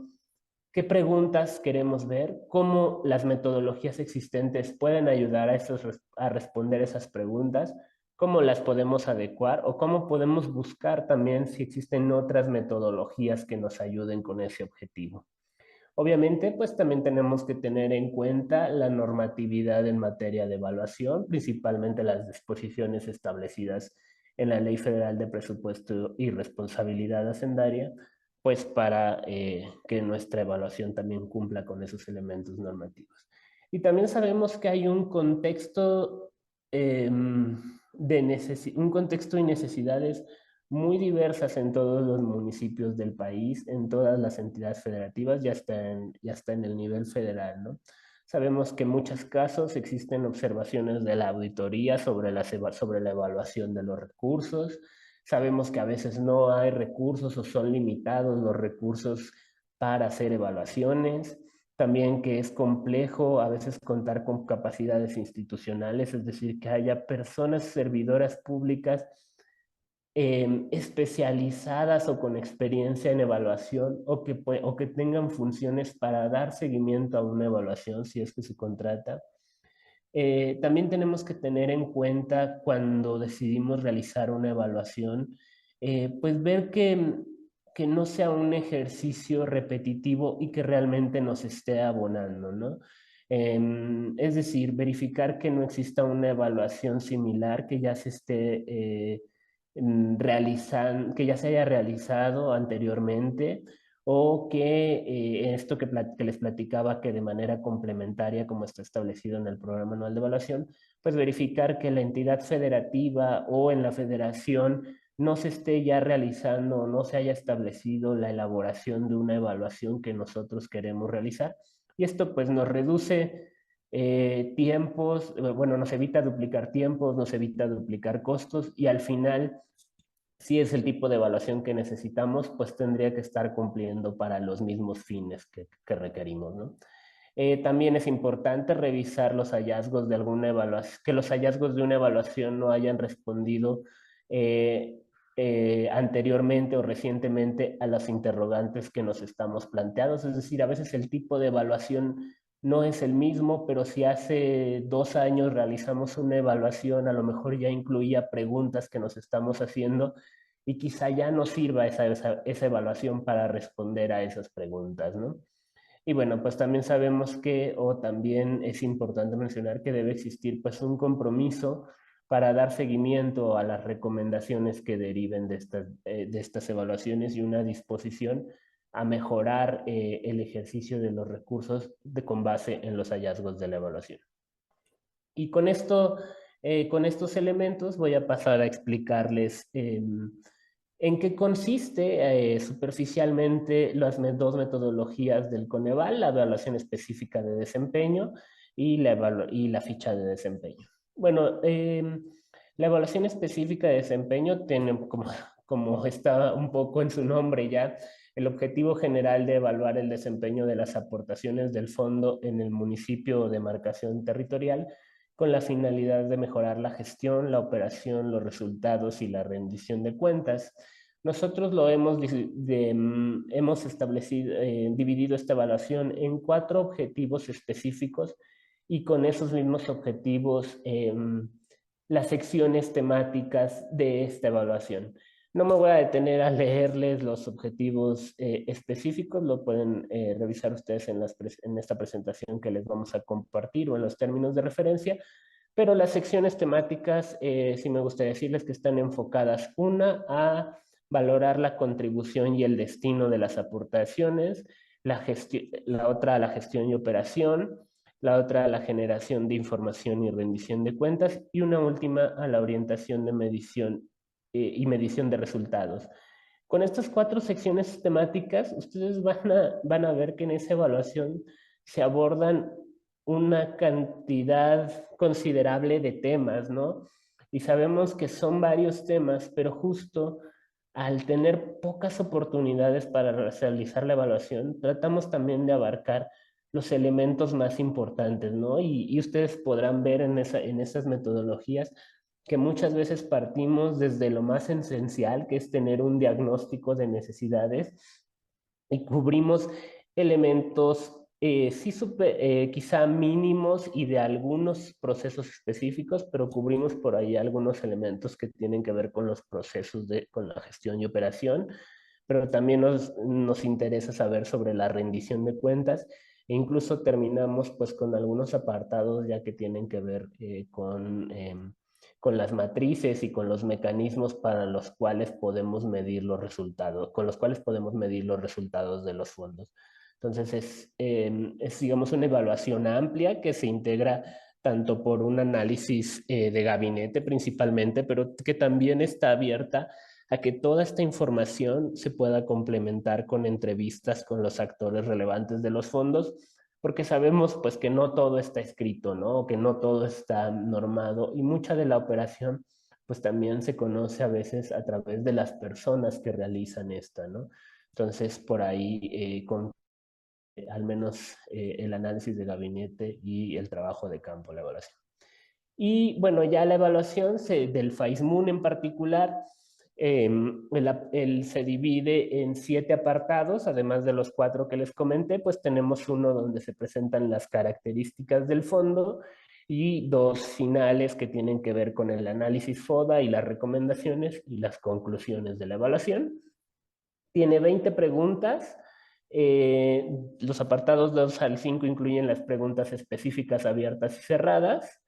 S5: qué preguntas queremos ver, cómo las metodologías existentes pueden ayudar a responder esas preguntas, cómo las podemos adecuar o cómo podemos buscar también si existen otras metodologías que nos ayuden con ese objetivo. Obviamente, pues también tenemos que tener en cuenta la normatividad en materia de evaluación, principalmente las disposiciones establecidas en la Ley Federal de Presupuesto y Responsabilidad Hacendaria, pues para que nuestra evaluación también cumpla con esos elementos normativos. Y también sabemos que hay un contexto un contexto y necesidades muy diversas en todos los municipios del país, en todas las entidades federativas, ya está en el nivel federal, ¿no? Sabemos que en muchos casos existen observaciones de la auditoría sobre la evaluación de los recursos. Sabemos que a veces no hay recursos o son limitados los recursos para hacer evaluaciones. También que es complejo a veces contar con capacidades institucionales, es decir, que haya personas servidoras públicas especializadas o con experiencia en evaluación o que tengan funciones para dar seguimiento a una evaluación si es que se contrata. También tenemos que tener en cuenta cuando decidimos realizar una evaluación, pues ver que no sea un ejercicio repetitivo y que realmente nos esté abonando, ¿no? Es decir, verificar que no exista una evaluación similar que ya se esté que ya se haya realizado anteriormente o que esto que les platicaba, que de manera complementaria, como está establecido en el Programa Anual de Evaluación, pues verificar que la entidad federativa o en la federación no se esté ya realizando o no se haya establecido la elaboración de una evaluación que nosotros queremos realizar. Y esto pues nos reduce tiempos, bueno, nos evita duplicar tiempos, nos evita duplicar costos y al final, si es el tipo de evaluación que necesitamos, pues tendría que estar cumpliendo para los mismos fines que requerimos, ¿no? También es importante revisar los hallazgos de alguna evaluación, que los hallazgos de una evaluación no hayan respondido anteriormente o recientemente a las interrogantes que nos estamos planteando. Es decir, a veces el tipo de evaluación no es el mismo, pero si hace 2 años realizamos una evaluación, a lo mejor ya incluía preguntas que nos estamos haciendo y quizá ya no sirva esa evaluación para responder a esas preguntas, ¿no? Y bueno, pues también sabemos que, o también es importante mencionar que debe existir pues un compromiso para dar seguimiento a las recomendaciones que deriven de estas evaluaciones y una disposición a mejorar el ejercicio de los recursos con base en los hallazgos de la evaluación. Y con estos elementos voy a pasar a explicarles en qué consiste superficialmente las dos metodologías del Coneval, la evaluación específica de desempeño y la ficha de desempeño. Bueno, la evaluación específica de desempeño tiene, como está un poco en su nombre ya, el objetivo general de evaluar el desempeño de las aportaciones del fondo en el municipio o demarcación territorial con la finalidad de mejorar la gestión, la operación, los resultados y la rendición de cuentas. Nosotros hemos establecido, dividido esta evaluación en 4 objetivos específicos y con esos mismos objetivos las secciones temáticas de esta evaluación. No me voy a detener a leerles los objetivos específicos, lo pueden revisar ustedes en esta presentación que les vamos a compartir o en los términos de referencia, pero las secciones temáticas, sí me gustaría decirles que están enfocadas, una, a valorar la contribución y el destino de las aportaciones, la otra a la gestión y operación, la otra a la generación de información y rendición de cuentas, y una última a la orientación de medición y medición de resultados. Con estas 4 secciones temáticas, ustedes van a ver que en esa evaluación se abordan una cantidad considerable de temas, ¿no? Y sabemos que son varios temas, pero justo al tener pocas oportunidades para realizar la evaluación, tratamos también de abarcar los elementos más importantes, ¿no? Y ustedes podrán ver en esas metodologías que muchas veces partimos desde lo más esencial, que es tener un diagnóstico de necesidades, y cubrimos elementos quizá mínimos y de algunos procesos específicos, pero cubrimos por ahí algunos elementos que tienen que ver con los procesos con la gestión y operación, pero también nos interesa saber sobre la rendición de cuentas e incluso terminamos pues con algunos apartados ya que tienen que ver con las matrices y con los mecanismos para los cuales podemos medir los resultados, con los cuales podemos medir los resultados de los fondos. Entonces es digamos, una evaluación amplia que se integra tanto por un análisis de gabinete principalmente, pero que también está abierta a que toda esta información se pueda complementar con entrevistas con los actores relevantes de los fondos, porque sabemos pues que no todo está escrito, ¿no? Que no todo está normado y mucha de la operación pues también se conoce a veces a través de las personas que realizan esta, ¿no? Entonces por ahí con al menos el análisis de gabinete y el trabajo de campo, la evaluación. Y bueno, ya la evaluación del FAISMUN en particular, se divide en 7 apartados, además de los 4 que les comenté, pues tenemos uno donde se presentan las características del fondo y 2 finales que tienen que ver con el análisis FODA y las recomendaciones y las conclusiones de la evaluación. Tiene 20 preguntas. Los apartados 2 al 5 incluyen las preguntas específicas abiertas y cerradas.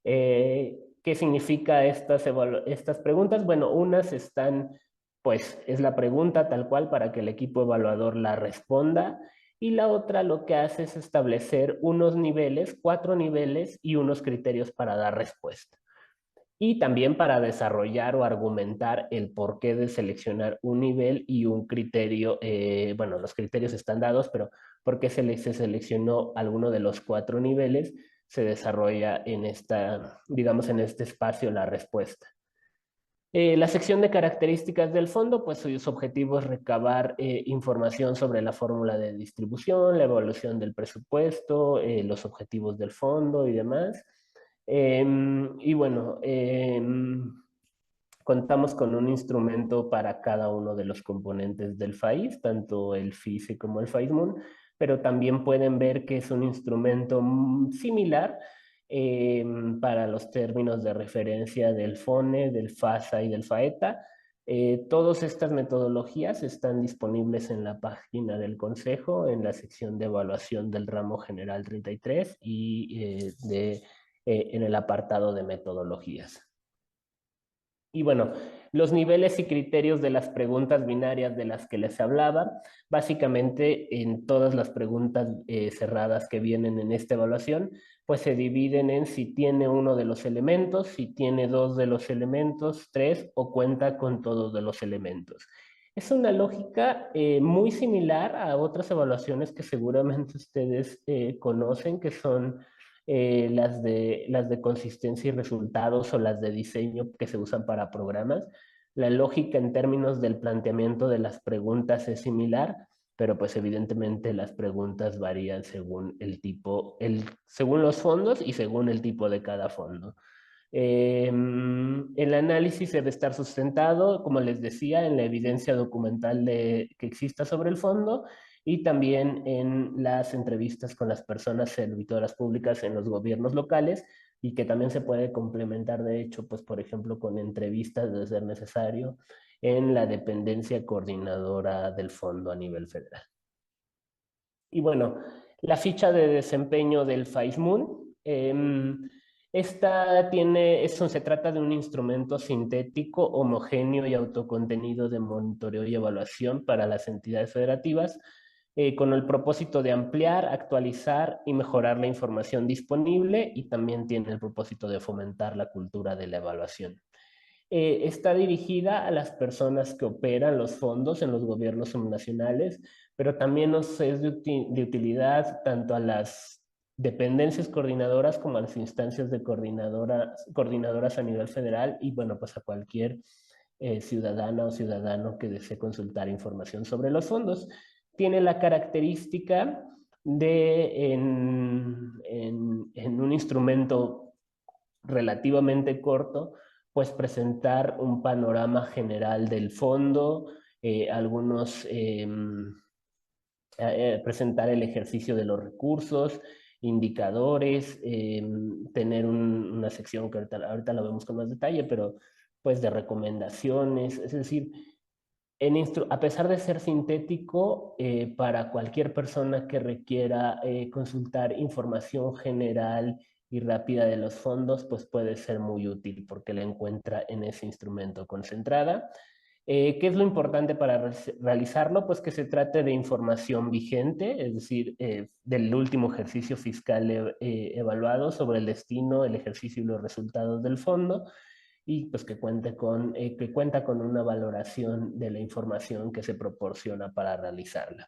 S5: ¿Qué significa estas preguntas? Bueno, unas están Pues es la pregunta tal cual para que el equipo evaluador la responda. Y la otra lo que hace es establecer unos niveles, 4 niveles y unos criterios para dar respuesta. Y también para desarrollar o argumentar el porqué de seleccionar un nivel y un criterio. Bueno, los criterios están dados, pero por qué se seleccionó alguno de los 4 niveles, se desarrolla en esta, digamos, en este espacio la respuesta. La sección de características del fondo, pues su objetivo es recabar información sobre la fórmula de distribución, la evaluación del presupuesto, los objetivos del fondo y demás. Y bueno, contamos con un instrumento para cada uno de los componentes del FAIS, tanto el FICE como el FAISMUN, pero también pueden ver que es un instrumento similar para los términos de referencia del FONE, del FASA y del FAETA. Todas estas metodologías están disponibles en la página del Consejo, en la sección de evaluación del ramo general 33 y en el apartado de metodologías. Y bueno, los niveles y criterios de las preguntas binarias de las que les hablaba, básicamente en todas las preguntas cerradas que vienen en esta evaluación, pues se dividen en si tiene uno de los elementos, si tiene dos de los elementos, tres o cuenta con todos de los elementos. Es una lógica muy similar a otras evaluaciones que seguramente ustedes conocen, que son las de consistencia y resultados o las de diseño que se usan para programas. La lógica en términos del planteamiento de las preguntas es similar, pero pues evidentemente las preguntas varían según el tipo, según los fondos y según el tipo de cada fondo. El análisis debe estar sustentado, como les decía, en la evidencia documental que exista sobre el fondo y también en las entrevistas con las personas servidoras públicas en los gobiernos locales y que también se puede complementar, de hecho, pues por ejemplo, con entrevistas de ser necesario en la dependencia coordinadora del fondo a nivel federal. Y bueno, la ficha de desempeño del FAISMUN. Se trata de un instrumento sintético, homogéneo y autocontenido de monitoreo y evaluación para las entidades federativas, con el propósito de ampliar, actualizar y mejorar la información disponible, y también tiene el propósito de fomentar la cultura de la evaluación. Está dirigida a las personas que operan los fondos en los gobiernos subnacionales, pero también nos es de utilidad tanto a las dependencias coordinadoras como a las instancias de coordinadoras a nivel federal y bueno, pues a cualquier ciudadana o ciudadano que desee consultar información sobre los fondos. Tiene la característica de en un instrumento relativamente corto, pues presentar un panorama general del fondo, presentar el ejercicio de los recursos, indicadores, tener una sección que ahorita la vemos con más detalle, pero pues de recomendaciones, es decir, a pesar de ser sintético, para cualquier persona que requiera consultar información general y rápida de los fondos, pues puede ser muy útil porque la encuentra en ese instrumento concentrada. ¿Qué es lo importante para realizarlo? Pues que se trate de información vigente, es decir, del último ejercicio fiscal evaluado sobre el destino, el ejercicio y los resultados del fondo, y pues que cuenta con una valoración de la información que se proporciona para realizarla.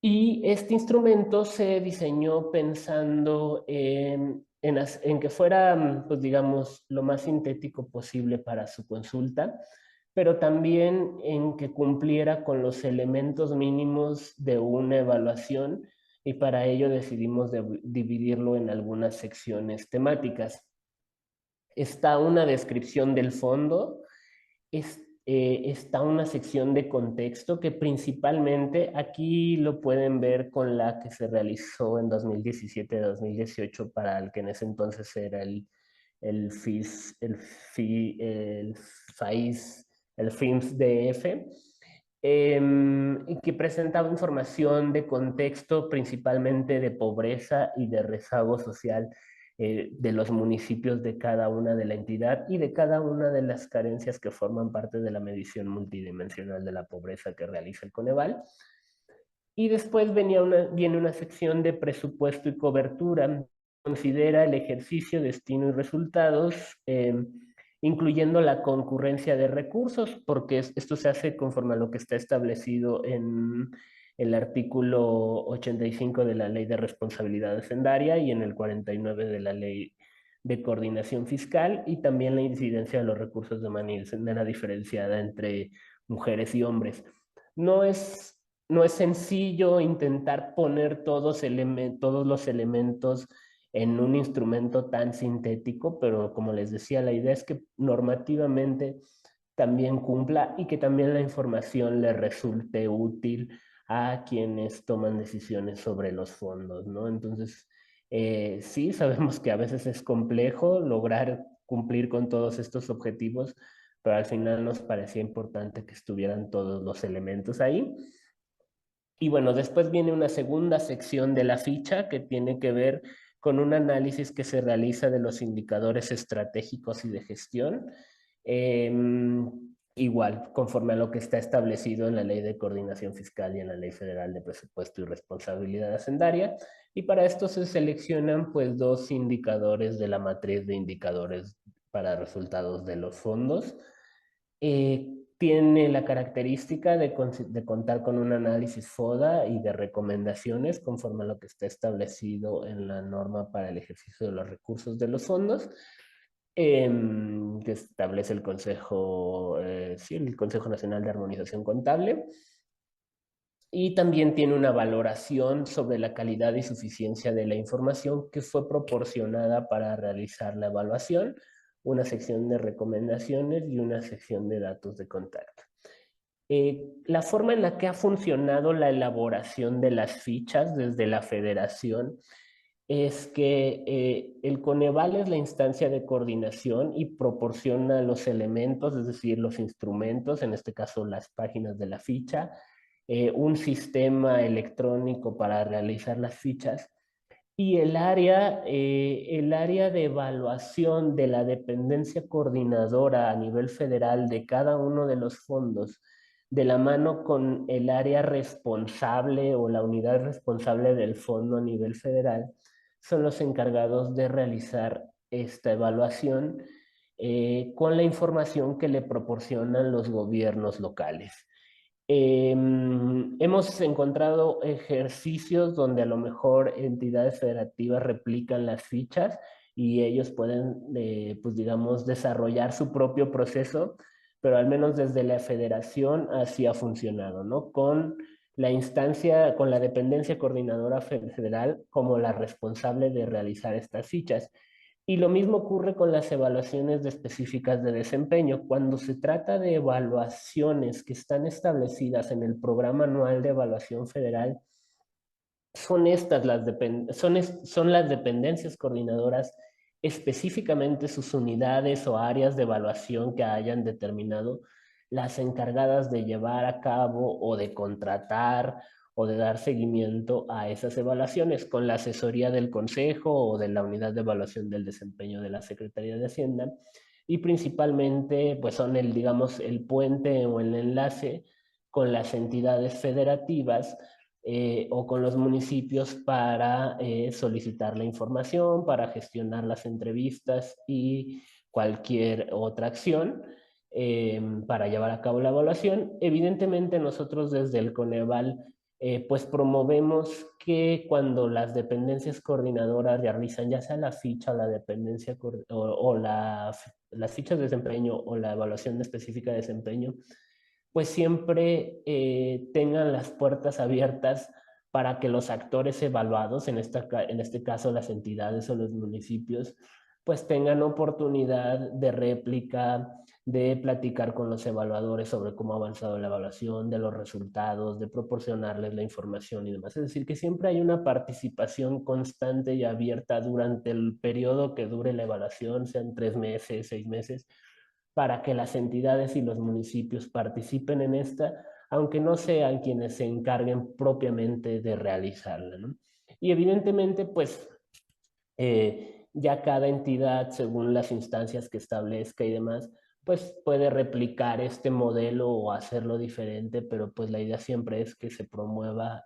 S5: Y este instrumento se diseñó pensando en que fuera, pues digamos, lo más sintético posible para su consulta, pero también en que cumpliera con los elementos mínimos de una evaluación, y para ello decidimos dividirlo en algunas secciones temáticas. Está una descripción del fondo, está una sección de contexto que principalmente aquí lo pueden ver con la que se realizó en 2017-2018 para el que en ese entonces era el FIMS DF, y que presentaba información de contexto principalmente de pobreza y de rezago social de los municipios de cada una de la entidad y de cada una de las carencias que forman parte de la medición multidimensional de la pobreza que realiza el Coneval. Y después viene una sección de presupuesto y cobertura. Considera el ejercicio, destino y resultados, incluyendo la concurrencia de recursos, porque esto se hace conforme a lo que está establecido en el artículo 85 de la Ley de Responsabilidad Hacendaria y en el 49 de la Ley de Coordinación Fiscal, y también la incidencia de los recursos de manera diferenciada entre mujeres y hombres. No es sencillo intentar poner todos los elementos en un instrumento tan sintético, pero como les decía, la idea es que normativamente también cumpla y que también la información le resulte útil a quienes toman decisiones sobre los fondos, ¿no? Entonces, sí, sabemos que a veces es complejo lograr cumplir con todos estos objetivos, pero al final nos parecía importante que estuvieran todos los elementos ahí. Y bueno, después viene una segunda sección de la ficha que tiene que ver con un análisis que se realiza de los indicadores estratégicos y de gestión, igual, conforme a lo que está establecido en la Ley de Coordinación Fiscal y en la Ley Federal de Presupuesto y Responsabilidad Hacendaria. Y para esto se seleccionan pues 2 indicadores de la matriz de indicadores para resultados de los fondos. Tiene la característica de contar con un análisis FODA y de recomendaciones conforme a lo que está establecido en la norma para el ejercicio de los recursos de los fondos, que establece el Consejo, el Consejo Nacional de Armonización Contable. Y también tiene una valoración sobre la calidad y suficiencia de la información que fue proporcionada para realizar la evaluación, una sección de recomendaciones y una sección de datos de contacto. La forma en la que ha funcionado la elaboración de las fichas desde la federación es que el Coneval es la instancia de coordinación y proporciona los elementos, es decir, los instrumentos, en este caso las páginas de la ficha, un sistema electrónico para realizar las fichas, y el área de evaluación de la dependencia coordinadora a nivel federal de cada uno de los fondos, de la mano con el área responsable o la unidad responsable del fondo a nivel federal, son los encargados de realizar esta evaluación con la información que le proporcionan los gobiernos locales. Hemos encontrado ejercicios donde a lo mejor entidades federativas replican las fichas y ellos pueden, pues digamos, desarrollar su propio proceso, pero al menos desde la federación así ha funcionado, ¿no? Con la instancia, con la dependencia coordinadora federal como la responsable de realizar estas fichas. Y lo mismo ocurre con las evaluaciones específicas de desempeño. Cuando se trata de evaluaciones que están establecidas en el Programa Anual de Evaluación Federal, son estas son las dependencias coordinadoras, específicamente sus unidades o áreas de evaluación que hayan determinado, las encargadas de llevar a cabo o de contratar o de dar seguimiento a esas evaluaciones con la asesoría del Consejo o de la Unidad de Evaluación del Desempeño de la Secretaría de Hacienda, y principalmente pues son digamos, el puente o el enlace con las entidades federativas o con los municipios para solicitar la información, para gestionar las entrevistas y cualquier otra acción para llevar a cabo la evaluación. Evidentemente nosotros desde el Coneval pues promovemos que cuando las dependencias coordinadoras realizan ya sea la ficha o la dependencia las fichas de desempeño o la evaluación específica de desempeño, pues siempre tengan las puertas abiertas para que los actores evaluados, en este caso las entidades o los municipios, pues tengan oportunidad de réplica, de platicar con los evaluadores sobre cómo ha avanzado la evaluación, de los resultados, de proporcionarles la información y demás. Es decir, que siempre hay una participación constante y abierta durante el periodo que dure la evaluación, sean 3 meses, 6 meses, para que las entidades y los municipios participen en esta, aunque no sean quienes se encarguen propiamente de realizarla, ¿no? Y evidentemente, pues, ya cada entidad, según las instancias que establezca y demás, pues puede replicar este modelo o hacerlo diferente, pero pues la idea siempre es que se promueva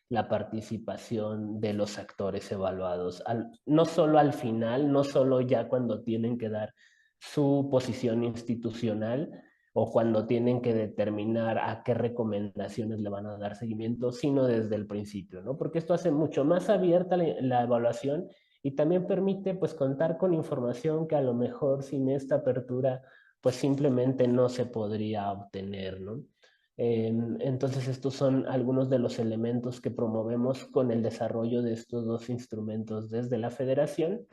S5: la participación de los actores evaluados, no solo al final, no solo ya cuando tienen que dar su posición institucional o cuando tienen que determinar a qué recomendaciones le van a dar seguimiento, sino desde el principio, ¿no? Porque esto hace mucho más abierta la evaluación y también permite pues contar con información que a lo mejor sin esta apertura pues simplemente no se podría obtener, ¿no? Entonces estos son algunos de los elementos que promovemos con el desarrollo de estos dos instrumentos desde la federación.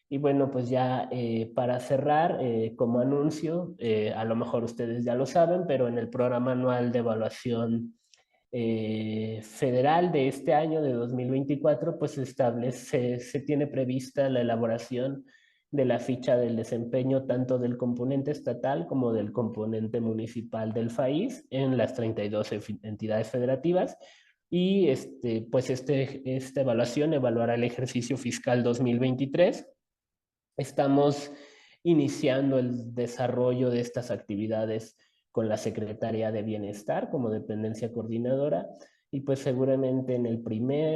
S5: Y bueno, pues ya para cerrar, como anuncio, a lo mejor ustedes ya lo saben, pero en el programa anual de evaluación federal de este año, de 2024, pues se tiene prevista la elaboración de la ficha del desempeño tanto del componente estatal como del componente municipal del país en las 32 entidades federativas. Y pues esta evaluación evaluará el ejercicio fiscal 2023. Estamos iniciando el desarrollo de estas actividades con la Secretaría de Bienestar como dependencia coordinadora y pues seguramente en el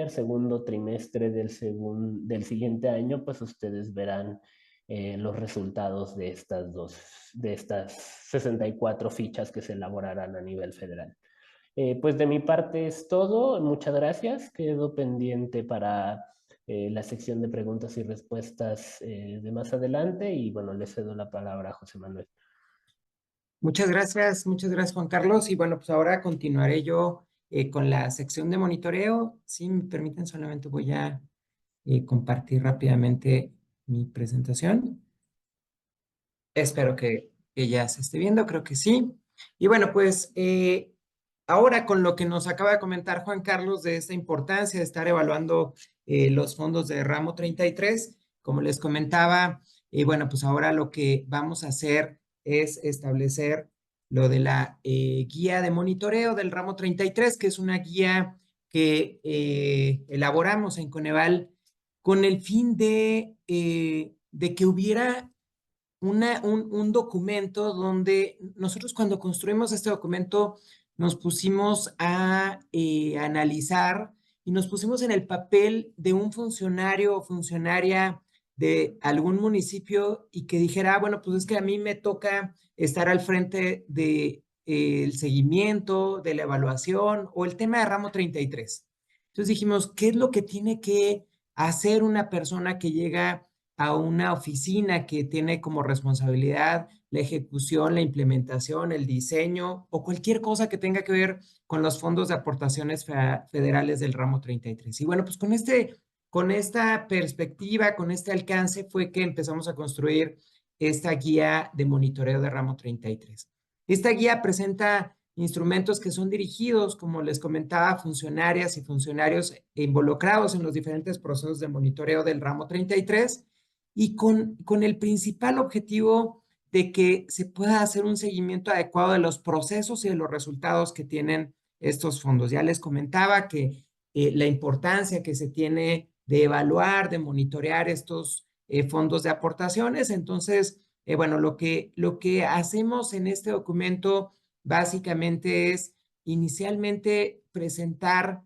S5: segundo trimestre del siguiente año pues ustedes verán los resultados de estas 64 fichas que se elaborarán a nivel federal. Pues de mi parte es todo, muchas gracias, quedo pendiente para la sección de preguntas y respuestas de más adelante y bueno, le cedo la palabra a José Manuel.
S4: Muchas gracias Juan Carlos. Y bueno, pues ahora continuaré yo con la sección de monitoreo. Si me permiten, solamente voy a compartir rápidamente mi presentación. Espero que ya se esté viendo, creo que sí. Y bueno, pues ahora con lo que nos acaba de comentar Juan Carlos de esta importancia de estar evaluando los fondos de ramo 33, como les comentaba, bueno, pues ahora lo que vamos a hacer es establecer lo de la guía de monitoreo del ramo 33, que es una guía que elaboramos en Coneval con el fin de que hubiera un documento donde nosotros cuando construimos este documento nos pusimos a analizar y nos pusimos en el papel de un funcionario o funcionaria de algún municipio y que dijera, bueno, pues es que a mí me toca estar al frente de el seguimiento, de la evaluación o el tema de ramo 33. Entonces dijimos, ¿qué es lo que tiene que hacer una persona que llega a una oficina que tiene como responsabilidad la ejecución, la implementación, el diseño o cualquier cosa que tenga que ver con los fondos de aportaciones federales del ramo 33? Y bueno, pues con esta perspectiva, con este alcance fue que empezamos a construir esta guía de monitoreo de ramo 33. Esta guía presenta instrumentos que son dirigidos, como les comentaba, a funcionarias y funcionarios involucrados en los diferentes procesos de monitoreo del ramo 33 y con el principal objetivo de que se pueda hacer un seguimiento adecuado de los procesos y de los resultados que tienen estos fondos. Ya les comentaba que la importancia que se tiene de evaluar, de monitorear estos fondos de aportaciones. Entonces, bueno, lo que hacemos en este documento básicamente es inicialmente presentar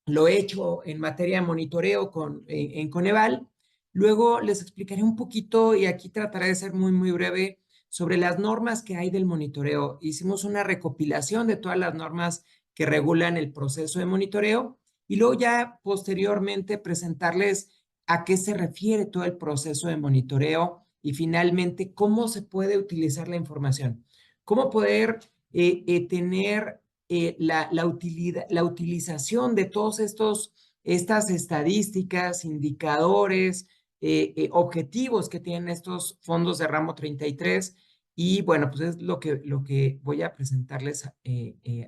S4: lo hecho en materia de monitoreo en Coneval. Luego les explicaré un poquito, y aquí trataré de ser muy, muy breve, sobre las normas que hay del monitoreo. Hicimos una recopilación de todas las normas que regulan el proceso de monitoreo y luego ya posteriormente presentarles a qué se refiere todo el proceso de monitoreo y finalmente cómo se puede utilizar la información. Cómo poder tener la utilización de todos estas estadísticas, indicadores, objetivos que tienen estos fondos de ramo 33. Y bueno, pues es lo que voy a presentarles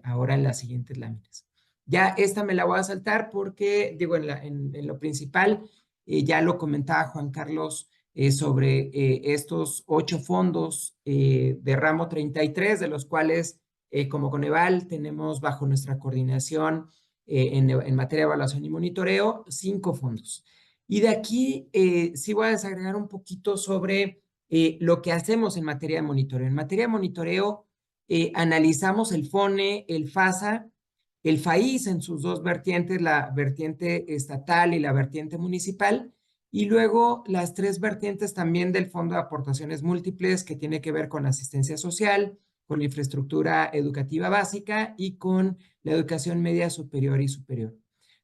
S4: ahora en las siguientes láminas. Ya esta me la voy a saltar porque, digo, en lo principal, ya lo comentaba Juan Carlos sobre estos 8 fondos de ramo 33, de los cuales como Coneval tenemos bajo nuestra coordinación en materia de evaluación y monitoreo 5 fondos. Y de aquí sí voy a desagregar un poquito sobre lo que hacemos en materia de monitoreo. En materia de monitoreo analizamos el FONE, el FASA, el FAIS en sus dos vertientes, la vertiente estatal y la vertiente municipal, y luego las tres vertientes también del Fondo de Aportaciones Múltiples, que tiene que ver con asistencia social, con la infraestructura educativa básica y con la educación media superior y superior.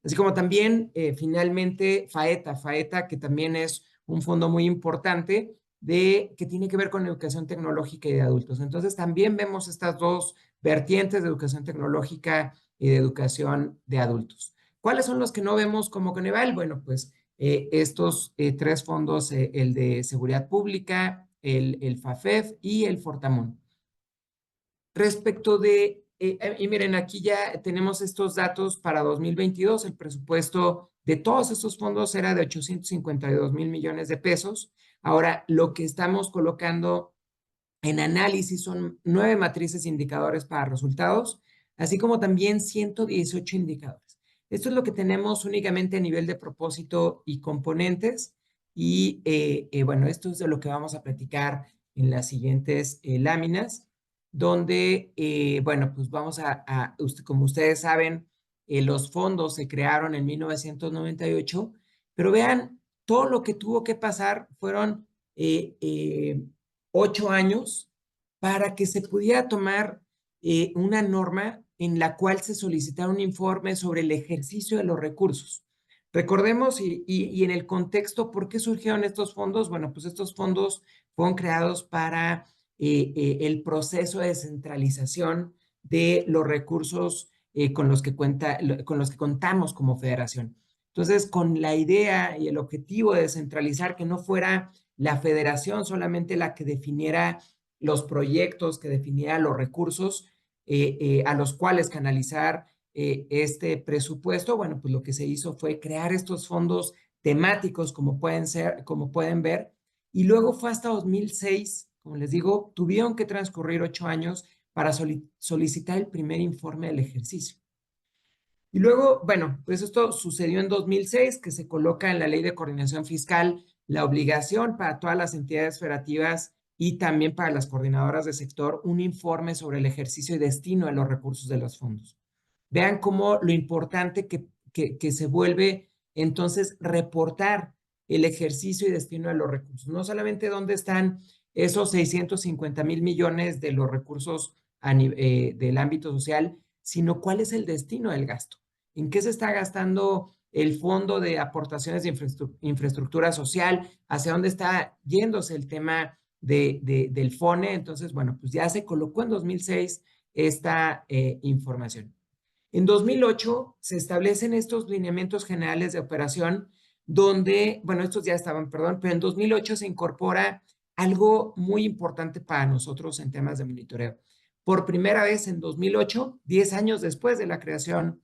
S4: Así como también, finalmente, FAETA, que también es un fondo muy importante que tiene que ver con educación tecnológica y de adultos. Entonces, también vemos estas dos vertientes de educación tecnológica y de educación de adultos. ¿Cuáles son los que no vemos como Coneval? Bueno, pues estos tres fondos, el de seguridad pública, el FAFEF y el Fortamón. Respecto de, y miren, aquí ya tenemos estos datos para 2022. El presupuesto de todos estos fondos era de 852,000 millones de pesos. Ahora, lo que estamos colocando en análisis son 9 matrices indicadores para resultados, así como también 118 indicadores. Esto es lo que tenemos únicamente a nivel de propósito y componentes. Y bueno, esto es de lo que vamos a platicar en las siguientes láminas, donde, bueno, pues vamos como ustedes saben, los fondos se crearon en 1998, pero vean, todo lo que tuvo que pasar fueron 8 años para que se pudiera tomar una norma en la cual se solicitara un informe sobre el ejercicio de los recursos. Recordemos y en el contexto, ¿por qué surgieron estos fondos? Bueno, pues estos fondos fueron creados para el proceso de descentralización de los recursos con los que contamos como federación. Entonces, con la idea y el objetivo de descentralizar, que no fuera la federación solamente la que definiera los proyectos, que definiera los recursos a los cuales canalizar este presupuesto, bueno, pues lo que se hizo fue crear estos fondos temáticos, como pueden ver, y luego fue hasta 2006, como les digo, tuvieron que transcurrir 8 años para solicitar el primer informe del ejercicio. Y luego, bueno, pues esto sucedió en 2006, que se coloca en la Ley de Coordinación Fiscal la obligación para todas las entidades federativas y también para las coordinadoras de sector un informe sobre el ejercicio y destino de los recursos de los fondos. Vean cómo lo importante que se vuelve entonces reportar el ejercicio y destino de los recursos. No solamente dónde están esos 650,000 millones de los recursos del ámbito social, sino cuál es el destino del gasto. ¿En qué se está gastando el fondo de aportaciones de infraestructura social? ¿Hacia dónde está yéndose el tema del FONE? Entonces, bueno, pues ya se colocó en 2006 esta información. En 2008 se establecen estos lineamientos generales de operación donde, bueno, estos ya estaban, perdón, pero en 2008 se incorpora algo muy importante para nosotros en temas de monitoreo. Por primera vez en 2008, 10 años después de la creación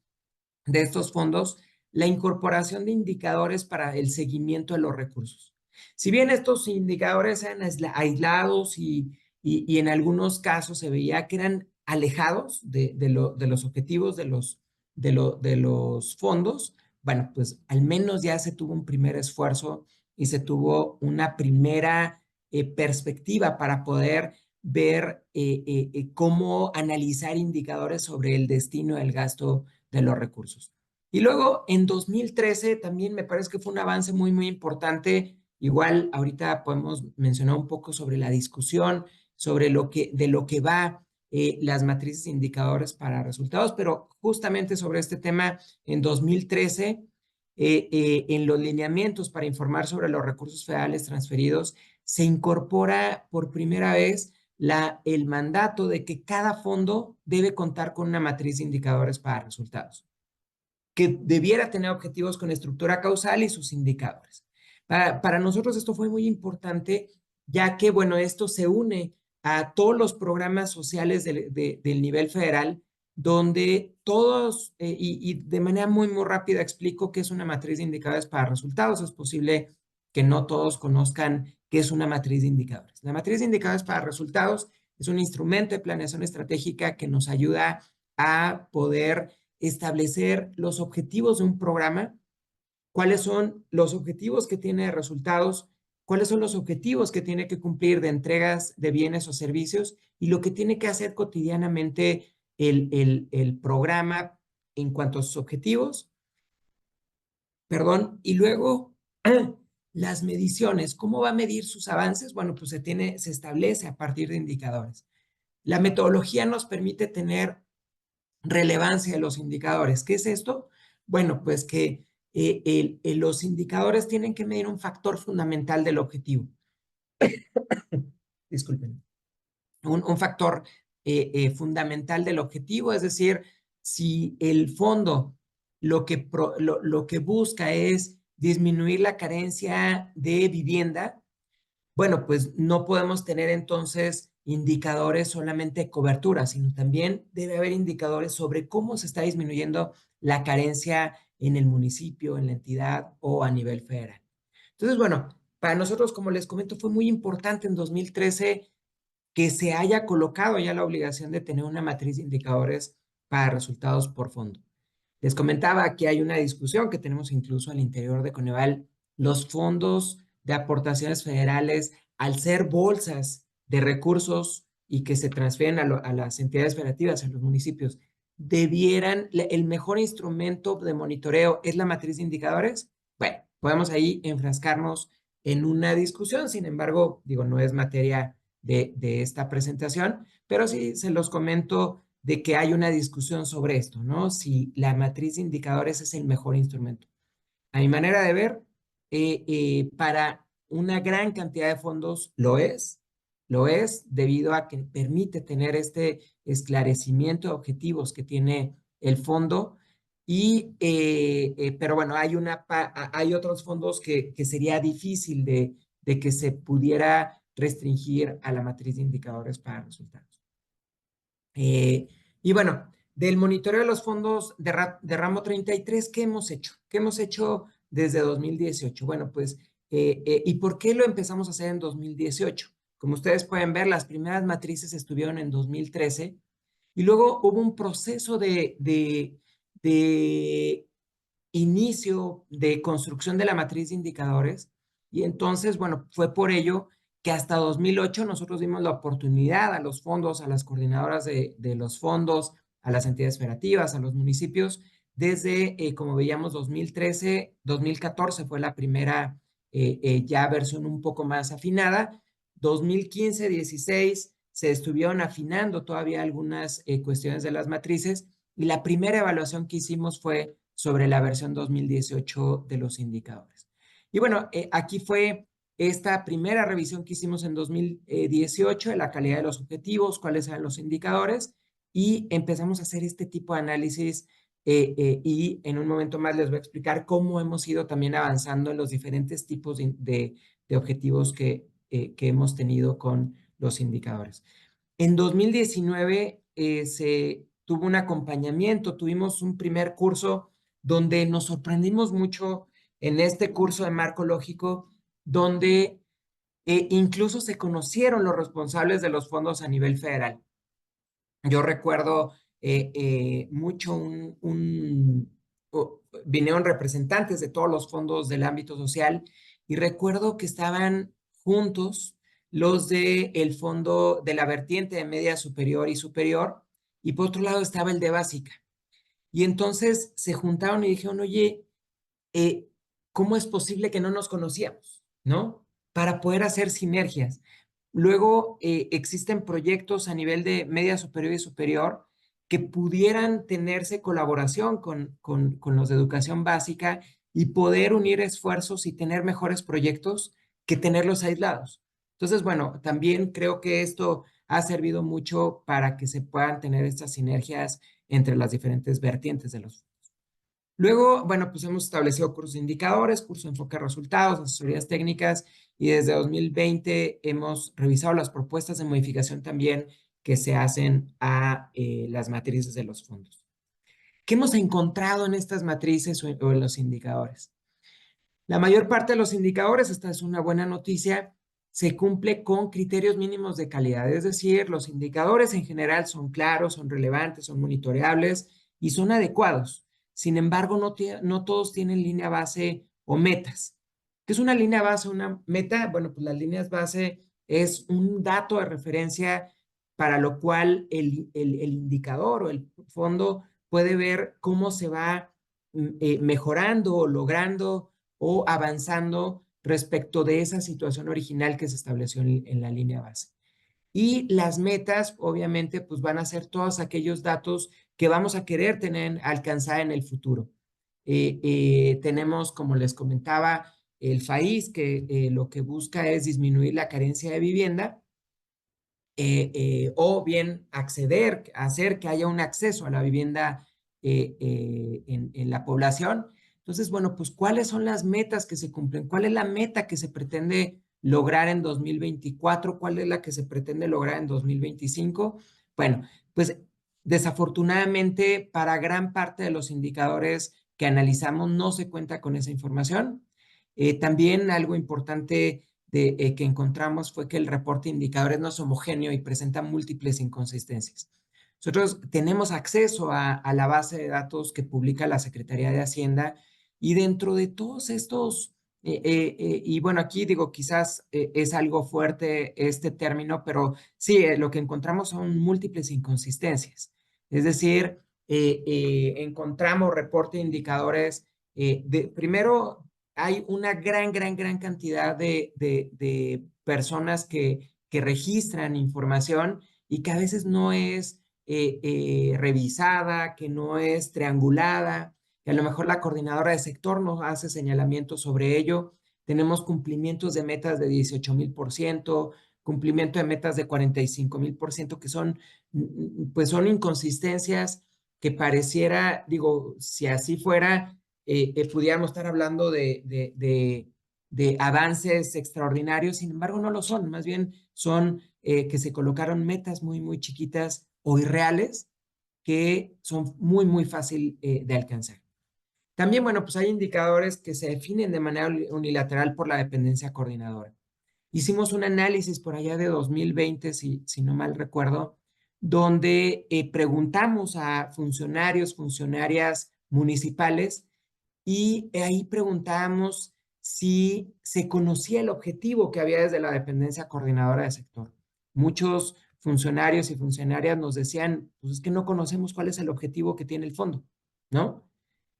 S4: de estos fondos, la incorporación de indicadores para el seguimiento de los recursos. Si bien estos indicadores eran aislados y en algunos casos se veía que eran alejados de los objetivos de los fondos, bueno, pues al menos ya se tuvo un primer esfuerzo y se tuvo una primera perspectiva para poder ver cómo analizar indicadores sobre el destino del gasto de los recursos. Y luego en 2013 también me parece que fue un avance muy, muy importante. Igual ahorita podemos mencionar un poco sobre la discusión, sobre de lo que va las matrices indicadores para resultados, pero justamente sobre este tema en 2013, en los lineamientos para informar sobre los recursos federales transferidos, se incorpora por primera vez el mandato de que cada fondo debe contar con una matriz de indicadores para resultados, que debiera tener objetivos con estructura causal y sus indicadores. Para nosotros esto fue muy importante, ya que, bueno, esto se une a todos los programas sociales del nivel federal, donde todos, y de manera muy, muy rápida explico qué es una matriz de indicadores para resultados. Es posible que no todos conozcan qué es una matriz de indicadores. La matriz de indicadores para resultados es un instrumento de planeación estratégica que nos ayuda a poder establecer los objetivos de un programa cuáles son los objetivos que tiene de resultados, cuáles son los objetivos que tiene que cumplir de entregas de bienes o servicios y lo que tiene que hacer cotidianamente el programa en cuanto a sus objetivos, perdón, y luego las mediciones, ¿cómo va a medir sus avances? Bueno, pues se establece a partir de indicadores. La metodología nos permite tener relevancia de los indicadores. ¿Qué es esto? Bueno, pues que los indicadores tienen que medir un factor fundamental del objetivo. Disculpen. Un factor fundamental del objetivo, es decir, si el fondo lo que busca es disminuir la carencia de vivienda, bueno, pues no podemos tener entonces indicadores solamente de cobertura, sino también debe haber indicadores sobre cómo se está disminuyendo la carencia en el municipio, en la entidad o a nivel federal. Entonces, bueno, para nosotros, como les comento, fue muy importante en 2013 que se haya colocado ya la obligación de tener una matriz de indicadores para resultados por fondo. Les comentaba que hay una discusión que tenemos incluso al interior de Coneval. Los fondos de aportaciones federales, al ser bolsas de recursos y que se transfieren a las entidades federativas, a los municipios, el mejor instrumento de monitoreo es la matriz de indicadores. Bueno, podemos ahí enfrascarnos en una discusión, sin embargo, digo, no es materia de esta presentación, pero sí se los comento de que hay una discusión sobre esto, ¿no? Si la matriz de indicadores es el mejor instrumento. A mi manera de ver, para una gran cantidad de fondos lo es debido a que permite tener este esclarecimiento de objetivos que tiene el fondo. Pero bueno, hay otros fondos que sería difícil de que se pudiera restringir a la matriz de indicadores para resultados. Y bueno, del monitoreo de los fondos de ramo 33, ¿qué hemos hecho? ¿Qué hemos hecho desde 2018? Bueno, pues, ¿y por qué lo empezamos a hacer en 2018? Como ustedes pueden ver, las primeras matrices estuvieron en 2013 y luego hubo un proceso de inicio de construcción de la matriz de indicadores y entonces, bueno, fue por ello que hasta 2008 nosotros dimos la oportunidad a los fondos, a las coordinadoras de los fondos, a las entidades federativas, a los municipios, desde, como veíamos, 2013, 2014 fue la primera ya versión un poco más afinada, 2015, 16 se estuvieron afinando todavía algunas cuestiones de las matrices y la primera evaluación que hicimos fue sobre la versión 2018 de los indicadores. Y bueno, aquí fue esta primera revisión que hicimos en 2018 de la calidad de los objetivos, cuáles eran los indicadores, y empezamos a hacer este tipo de análisis y en un momento más les voy a explicar cómo hemos ido también avanzando en los diferentes tipos de objetivos que hemos tenido con los indicadores. En 2019 se tuvo un acompañamiento, tuvimos un primer curso donde nos sorprendimos mucho en este curso de marco lógico, donde incluso se conocieron los responsables de los fondos a nivel federal. Yo recuerdo mucho vinieron representantes de todos los fondos del ámbito social y recuerdo que estaban juntos los del fondo de la vertiente de media superior y superior y por otro lado estaba el de básica. Y entonces se juntaron y dijeron, oye, ¿cómo es posible que no nos conocíamos? ¿No? Para poder hacer sinergias. Luego existen proyectos a nivel de media superior y superior que pudieran tenerse colaboración con los de educación básica y poder unir esfuerzos y tener mejores proyectos que tenerlos aislados. Entonces, bueno, también creo que esto ha servido mucho para que se puedan tener estas sinergias entre las diferentes vertientes de los fondos. Luego, bueno, pues hemos establecido cursos de indicadores, curso de enfoque a resultados, asesorías técnicas y desde 2020 hemos revisado las propuestas de modificación también que se hacen a las matrices de los fondos. ¿Qué hemos encontrado en estas matrices o en los indicadores? La mayor parte de los indicadores, esta es una buena noticia, se cumple con criterios mínimos de calidad, es decir, los indicadores en general son claros, son relevantes, son monitoreables y son adecuados. Sin embargo, no todos tienen línea base o metas. ¿Qué es una línea base o una meta? Bueno, pues las líneas base es un dato de referencia para lo cual el indicador o el fondo puede ver cómo se va mejorando o logrando o avanzando respecto de esa situación original que se estableció en la línea base. Y las metas, obviamente, pues van a ser todos aquellos datos que vamos a querer alcanzar en el futuro. Tenemos, como les comentaba, el FAIS, que lo que busca es disminuir la carencia de vivienda, o bien hacer que haya un acceso a la vivienda en la población. Entonces, bueno, pues, ¿cuáles son las metas que se cumplen? ¿Cuál es la meta que se pretende lograr en 2024? ¿Cuál es la que se pretende lograr en 2025? Bueno, pues desafortunadamente para gran parte de los indicadores que analizamos no se cuenta con esa información. También algo importante que encontramos fue que el reporte de indicadores no es homogéneo y presenta múltiples inconsistencias. Nosotros tenemos acceso a la base de datos que publica la Secretaría de Hacienda y dentro de todos estos, y bueno, aquí digo, quizás es algo fuerte este término, pero sí, lo que encontramos son múltiples inconsistencias. Es decir, encontramos reporte de indicadores, primero, hay una gran cantidad de personas que registran información y que a veces no es revisada, que no es triangulada, que a lo mejor la coordinadora de sector nos hace señalamientos sobre ello. Tenemos cumplimientos de metas de 18,000%, cumplimiento de metas de 45,000%, que son, pues son inconsistencias que pareciera, digo, si así fuera, pudiéramos estar hablando de avances extraordinarios, sin embargo no lo son, más bien son que se colocaron metas muy chiquitas o irreales que son muy fácil de alcanzar. También, bueno, pues hay indicadores que se definen de manera unilateral por la dependencia coordinadora. Hicimos un análisis por allá de 2020, si no mal recuerdo, donde preguntamos a funcionarias municipales y ahí preguntábamos si se conocía el objetivo que había desde la dependencia coordinadora de sector. Muchos funcionarios y funcionarias nos decían, pues es que no conocemos cuál es el objetivo que tiene el fondo, ¿no?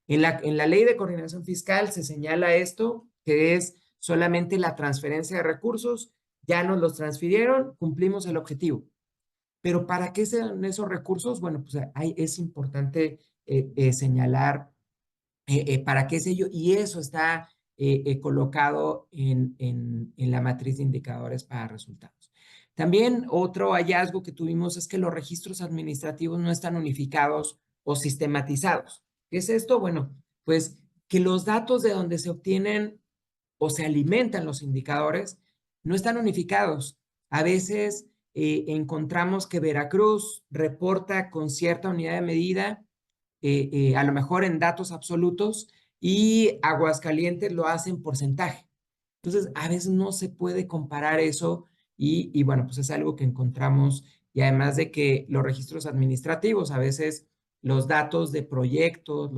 S4: En la ley de coordinación fiscal se señala esto, que es solamente la transferencia de recursos, ya nos los transfirieron, cumplimos el objetivo. Pero ¿para qué sean esos recursos? Bueno, pues es importante señalar para qué es ello, y eso está colocado en la matriz de indicadores para resultados. También otro hallazgo que tuvimos es que los registros administrativos no están unificados o sistematizados. ¿Qué es esto? Bueno, pues que los datos de donde se obtienen o se alimentan los indicadores no están unificados. A veces encontramos que Veracruz reporta con cierta unidad de medida, a lo mejor en datos absolutos, y Aguascalientes lo hace en porcentaje. Entonces, a veces no se puede comparar eso y bueno, pues es algo que encontramos, y además de que los registros administrativos, a veces los datos de proyectos,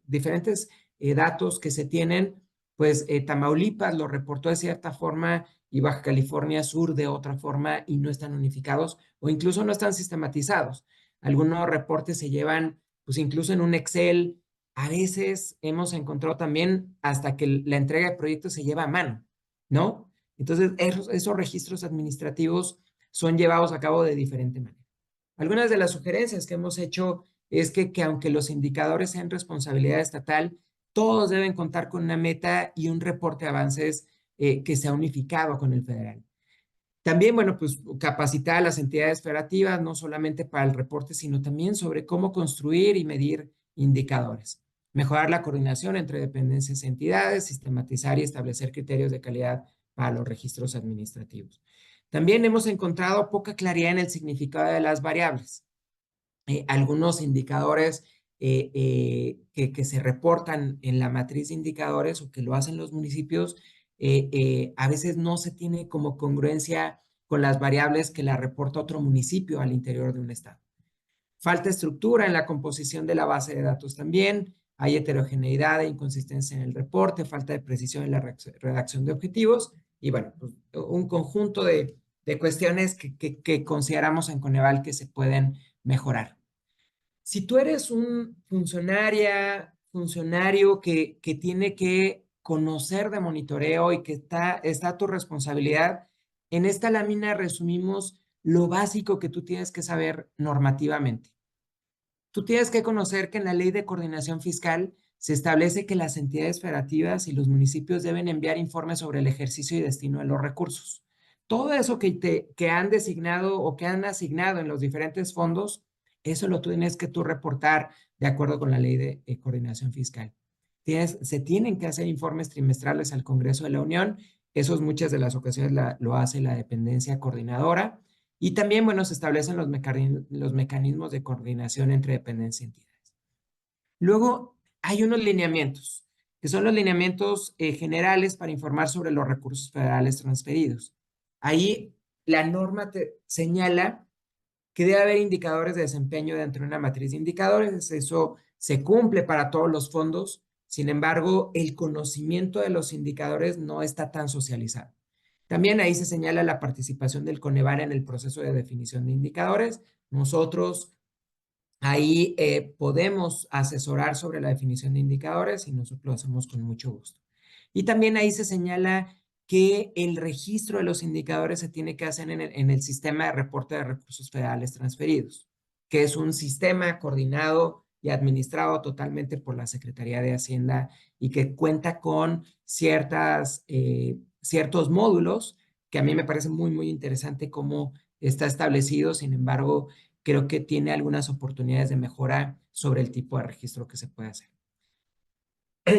S4: diferentes datos que se tienen, pues Tamaulipas lo reportó de cierta forma y Baja California Sur de otra forma y no están unificados o incluso no están sistematizados. Algunos reportes se llevan pues incluso en un Excel. A veces hemos encontrado también hasta que la entrega de proyectos se lleva a mano, ¿no? Entonces, esos registros administrativos son llevados a cabo de diferente manera. Algunas de las sugerencias que hemos hecho es que aunque los indicadores sean responsabilidad estatal, todos deben contar con una meta y un reporte de avances que sea unificado con el federal. También, bueno, pues capacitar a las entidades federativas, no solamente para el reporte, sino también sobre cómo construir y medir indicadores. Mejorar la coordinación entre dependencias y entidades, sistematizar y establecer criterios de calidad para los registros administrativos. También hemos encontrado poca claridad en el significado de las variables. Algunos indicadores que se reportan en la matriz de indicadores o que lo hacen los municipios, a veces no se tiene como congruencia con las variables que la reporta otro municipio al interior de un estado. Falta estructura en la composición de la base de datos también. Hay heterogeneidad e inconsistencia en el reporte, falta de precisión en la redacción de objetivos y bueno, pues, un conjunto de cuestiones que consideramos en Coneval que se pueden mejorar. Si tú eres un funcionario que tiene que conocer de monitoreo y que está a tu responsabilidad, en esta lámina resumimos lo básico que tú tienes que saber normativamente. Tú tienes que conocer que en la Ley de Coordinación Fiscal se establece que las entidades federativas y los municipios deben enviar informes sobre el ejercicio y destino de los recursos. Todo eso que han designado o que han asignado en los diferentes fondos, eso lo tienes que tú reportar de acuerdo con la Ley de Coordinación Fiscal. Se tienen que hacer informes trimestrales al Congreso de la Unión. Eso muchas de las ocasiones lo hace la dependencia coordinadora. Y también, bueno, se establecen los mecanismos de coordinación entre dependencias y entidades. Luego, hay unos lineamientos, que son los lineamientos generales para informar sobre los recursos federales transferidos. Ahí la norma te señala que debe haber indicadores de desempeño dentro de una matriz de indicadores. Eso se cumple para todos los fondos. Sin embargo, el conocimiento de los indicadores no está tan socializado. También ahí se señala la participación del Coneval en el proceso de definición de indicadores. Nosotros ahí podemos asesorar sobre la definición de indicadores y nosotros lo hacemos con mucho gusto. Y también ahí se señala que el registro de los indicadores se tiene que hacer en el sistema de reporte de recursos federales transferidos, que es un sistema coordinado y administrado totalmente por la Secretaría de Hacienda y que cuenta con ciertos módulos que a mí me parece muy, muy interesante cómo está establecido. Sin embargo, creo que tiene algunas oportunidades de mejora sobre el tipo de registro que se puede hacer.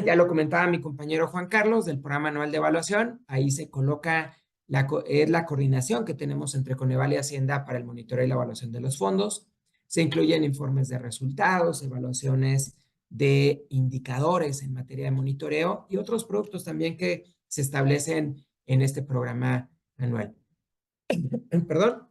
S4: Ya lo comentaba mi compañero Juan Carlos del Programa Anual de Evaluación. Ahí se coloca la coordinación que tenemos entre Coneval y Hacienda para el monitoreo y la evaluación de los fondos. Se incluyen informes de resultados, evaluaciones de indicadores en materia de monitoreo y otros productos también que se establecen en este programa anual. Perdón.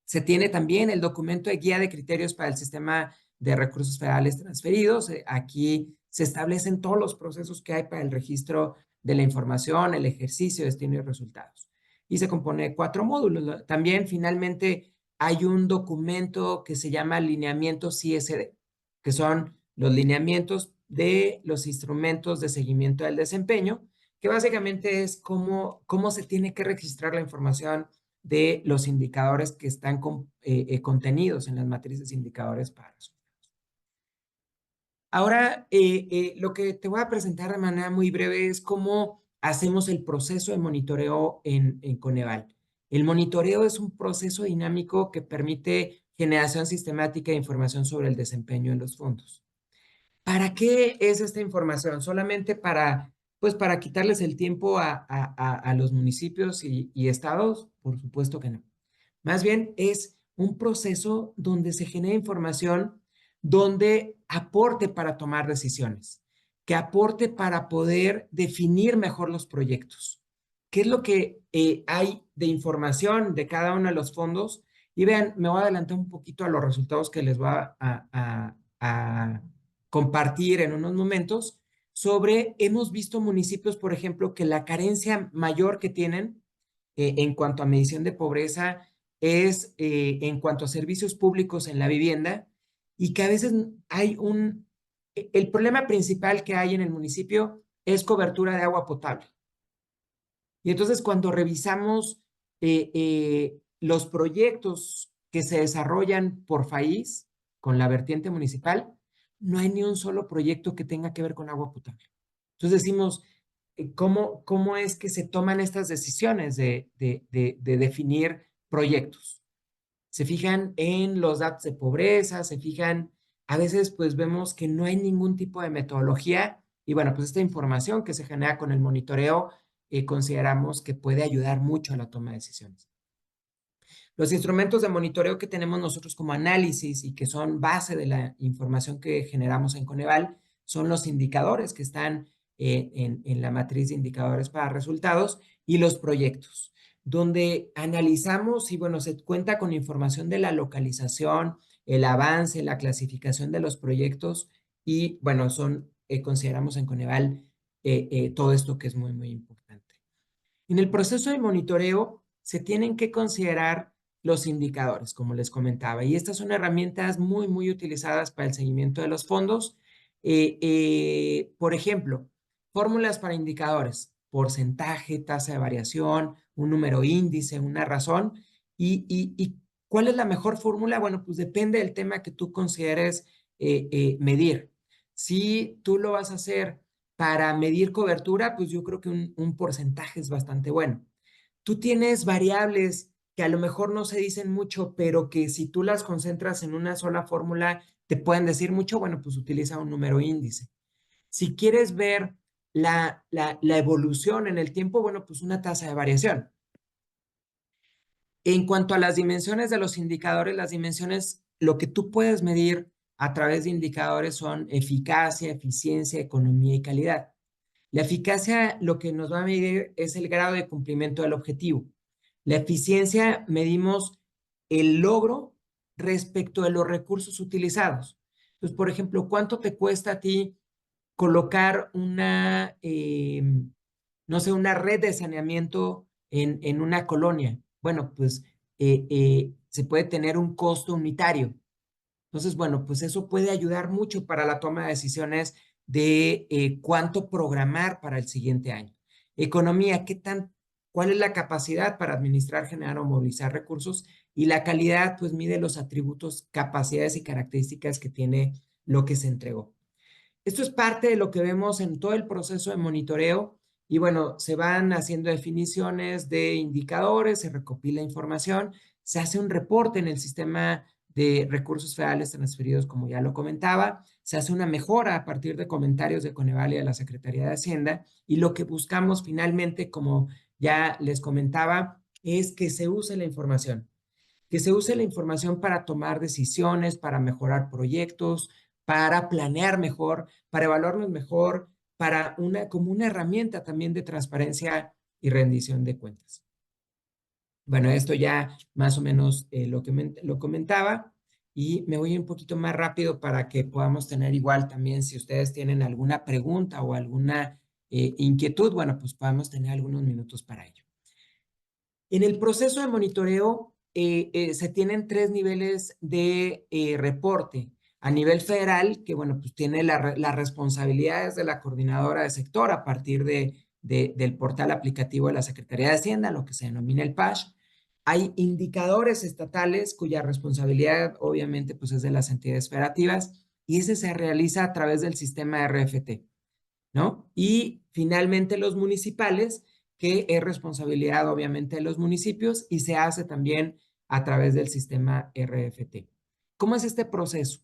S4: Se tiene también el documento de guía de criterios para el sistema de recursos federales transferidos. Aquí se establecen todos los procesos que hay para el registro de la información, el ejercicio, destino y resultados. Y se compone de 4 módulos. También finalmente hay un documento que se llama lineamientos CSD, que son los lineamientos de los instrumentos de seguimiento del desempeño, que básicamente es cómo se tiene que registrar la información de los indicadores que están contenidos en las matrices de indicadores para resultados. Ahora, lo que te voy a presentar de manera muy breve es cómo hacemos el proceso de monitoreo en Coneval. El monitoreo es un proceso dinámico que permite generación sistemática de información sobre el desempeño de los fondos. ¿Para qué es esta información? ¿Solamente para quitarles el tiempo a los municipios y estados? Por supuesto que no. Más bien es un proceso donde se genera información donde aporte para tomar decisiones, que aporte para poder definir mejor los proyectos. ¿Qué es lo que hay de información de cada uno de los fondos? Y vean, me voy a adelantar un poquito a los resultados que les voy a compartir en unos momentos hemos visto municipios, por ejemplo, que la carencia mayor que tienen en cuanto a medición de pobreza es en cuanto a servicios públicos en la vivienda y que a veces el problema principal que hay en el municipio es cobertura de agua potable. Y entonces cuando revisamos los proyectos que se desarrollan por país con la vertiente municipal, no hay ni un solo proyecto que tenga que ver con agua potable. Entonces decimos, ¿cómo es que se toman estas decisiones de definir proyectos? Se fijan en los datos de pobreza, se fijan, a veces pues vemos que no hay ningún tipo de metodología y bueno, pues esta información que se genera con el monitoreo consideramos que puede ayudar mucho a la toma de decisiones. Los instrumentos de monitoreo que tenemos nosotros como análisis y que son base de la información que generamos en Coneval son los indicadores que están en la matriz de indicadores para resultados y los proyectos, donde analizamos y bueno, se cuenta con información de la localización, el avance, la clasificación de los proyectos y, bueno, consideramos en Coneval todo esto que es muy, muy importante. En el proceso de monitoreo se tienen que considerar los indicadores, como les comentaba, y estas son herramientas muy, muy utilizadas para el seguimiento de los fondos. Por ejemplo, fórmulas para indicadores, porcentaje, tasa de variación, un número índice, una razón. ¿Y cuál es la mejor fórmula? Bueno, pues depende del tema que tú consideres medir. Si tú lo vas a hacer para medir cobertura, pues yo creo que un porcentaje es bastante bueno. Tú tienes variables que a lo mejor no se dicen mucho, pero que si tú las concentras en una sola fórmula, te pueden decir mucho, bueno, pues utiliza un número índice. Si quieres ver la evolución en el tiempo, bueno, pues una tasa de variación. En cuanto a las dimensiones de los indicadores, las dimensiones, lo que tú puedes medir a través de indicadores son eficacia, eficiencia, economía y calidad. La eficacia lo que nos va a medir es el grado de cumplimiento del objetivo. La eficiencia medimos el logro respecto de los recursos utilizados. Entonces, por ejemplo, ¿cuánto te cuesta a ti colocar no sé, una red de saneamiento en una colonia? Bueno, pues se puede tener un costo unitario. Entonces, bueno, pues eso puede ayudar mucho para la toma de decisiones de cuánto programar para el siguiente año. Economía, cuál es la capacidad para administrar, generar o movilizar recursos? Y la calidad, pues mide los atributos, capacidades y características que tiene lo que se entregó. Esto es parte de lo que vemos en todo el proceso de monitoreo y bueno, se van haciendo definiciones de indicadores, se recopila información, se hace un reporte en el sistema de recursos federales transferidos, como ya lo comentaba, se hace una mejora a partir de comentarios de Coneval y de la Secretaría de Hacienda y lo que buscamos finalmente, como ya les comentaba, es que se use la información para tomar decisiones, para mejorar proyectos, para planear mejor, para evaluarnos mejor, como una herramienta también de transparencia y rendición de cuentas. Bueno, esto ya más o menos lo comentaba y me voy un poquito más rápido para que podamos tener igual también, si ustedes tienen alguna pregunta o alguna inquietud, bueno, pues podamos tener algunos minutos para ello. En el proceso de monitoreo se tienen 3 niveles de reporte. A nivel federal, que bueno, pues tiene las responsabilidades de la coordinadora de sector a partir del portal aplicativo de la Secretaría de Hacienda, lo que se denomina el PASH. Hay indicadores estatales cuya responsabilidad obviamente pues es de las entidades federativas y ese se realiza a través del sistema RFT, ¿no? Y finalmente los municipales, que es responsabilidad obviamente de los municipios y se hace también a través del sistema RFT. ¿Cómo es este proceso?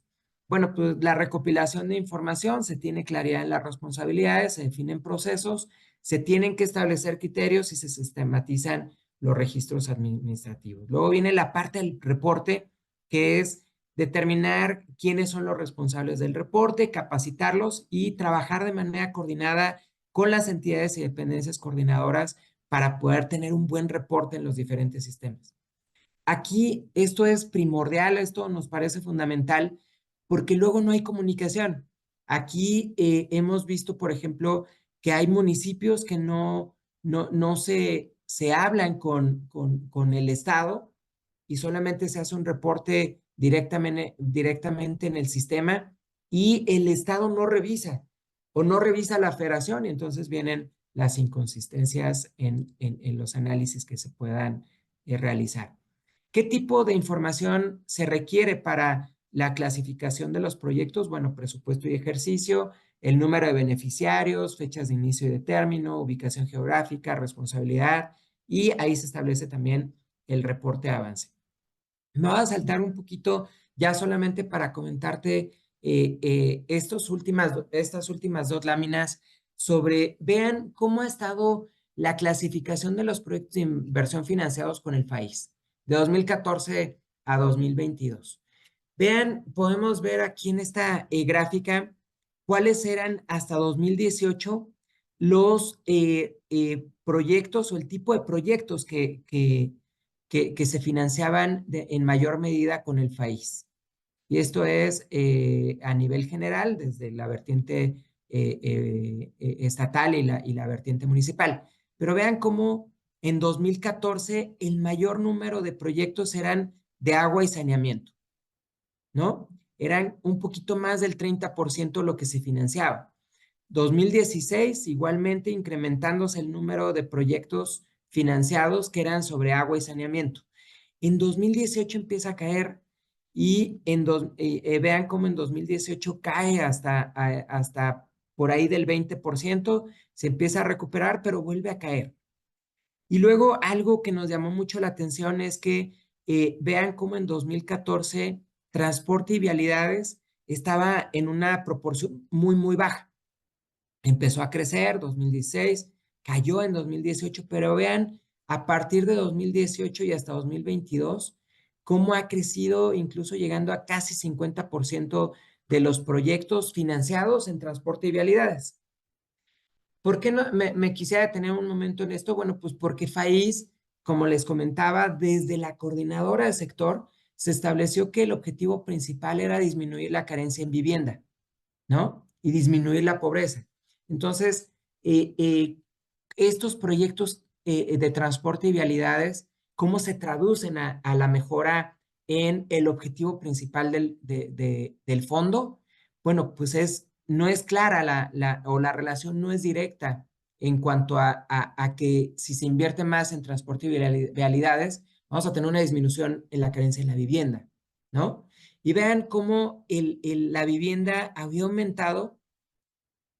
S4: Bueno, pues la recopilación de información, se tiene claridad en las responsabilidades, se definen procesos, se tienen que establecer criterios y se sistematizan los registros administrativos. Luego viene la parte del reporte, que es determinar quiénes son los responsables del reporte, capacitarlos y trabajar de manera coordinada con las entidades y dependencias coordinadoras para poder tener un buen reporte en los diferentes sistemas. Aquí esto es primordial, esto nos parece fundamental porque luego no hay comunicación. Aquí hemos visto, por ejemplo, que hay municipios que no se hablan con el Estado y solamente se hace un reporte directamente en el sistema y el Estado no revisa o no revisa la federación y entonces vienen las inconsistencias en los análisis que se puedan realizar. ¿Qué tipo de información se requiere para la clasificación de los proyectos? Bueno, presupuesto y ejercicio, el número de beneficiarios, fechas de inicio y de término, ubicación geográfica, responsabilidad y ahí se establece también el reporte de avance. Me voy a saltar un poquito ya solamente para comentarte estas últimas 2 láminas sobre, vean cómo ha estado la clasificación de los proyectos de inversión financiados con el país de 2014 a 2022. Vean, podemos ver aquí en esta gráfica cuáles eran hasta 2018 los proyectos o el tipo de proyectos que se financiaban en mayor medida con el país. Y esto es a nivel general, desde la vertiente estatal y la vertiente municipal. Pero vean cómo en 2014 el mayor número de proyectos eran de agua y saneamiento, ¿no? Eran un poquito más del 30% lo que se financiaba. 2016, igualmente incrementándose el número de proyectos financiados que eran sobre agua y saneamiento. En 2018 empieza a caer y vean cómo en 2018 cae hasta por ahí del 20%, se empieza a recuperar, pero vuelve a caer. Y luego algo que nos llamó mucho la atención es que vean cómo en 2014 transporte y vialidades estaba en una proporción muy, muy baja. Empezó a crecer 2016, cayó en 2018, pero vean a partir de 2018 y hasta 2022 cómo ha crecido, incluso llegando a casi 50% de los proyectos financiados en transporte y vialidades. ¿Por qué no me quisiera detener un momento en esto? Bueno, pues porque FAIS, como les comentaba, desde la coordinadora del sector se estableció que el objetivo principal era disminuir la carencia en vivienda, ¿no? Y disminuir la pobreza. Entonces, estos proyectos de transporte y vialidades, ¿cómo se traducen a la mejora en el objetivo principal del fondo? Bueno, pues no es clara la relación no es directa en cuanto a que si se invierte más en transporte y vialidades, vamos a tener una disminución en la carencia en la vivienda, ¿no? Y vean cómo la vivienda había aumentado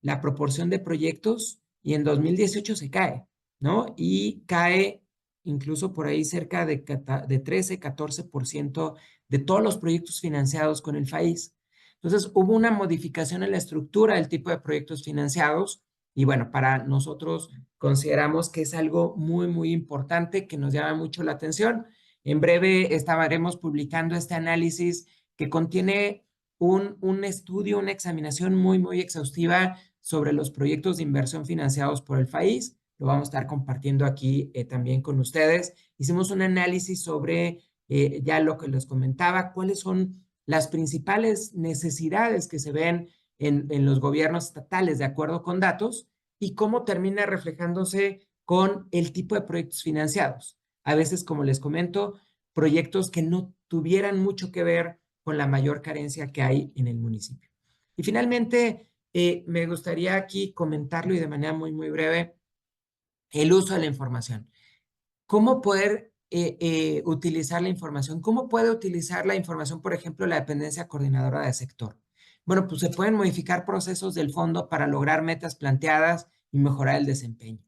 S4: la proporción de proyectos y en 2018 se cae, ¿no? Y cae incluso por ahí cerca de 13, 14% de todos los proyectos financiados con el FAIS. Entonces, hubo una modificación en la estructura del tipo de proyectos financiados y bueno, para nosotros consideramos que es algo muy, muy importante que nos llama mucho la atención. En breve estaremos publicando este análisis que contiene un estudio, una examinación muy, muy exhaustiva sobre los proyectos de inversión financiados por el FAIS. Lo vamos a estar compartiendo aquí también con ustedes. Hicimos un análisis sobre ya lo que les comentaba, cuáles son las principales necesidades que se ven en los gobiernos estatales de acuerdo con datos y cómo termina reflejándose con el tipo de proyectos financiados. A veces, como les comento, proyectos que no tuvieran mucho que ver con la mayor carencia que hay en el municipio. Y finalmente, me gustaría aquí comentarlo y de manera muy, muy breve, el uso de la información. ¿Cómo poder utilizar la información? ¿Cómo puede utilizar la información, por ejemplo, la dependencia coordinadora de sector? Bueno, pues se pueden modificar procesos del fondo para lograr metas planteadas y mejorar el desempeño.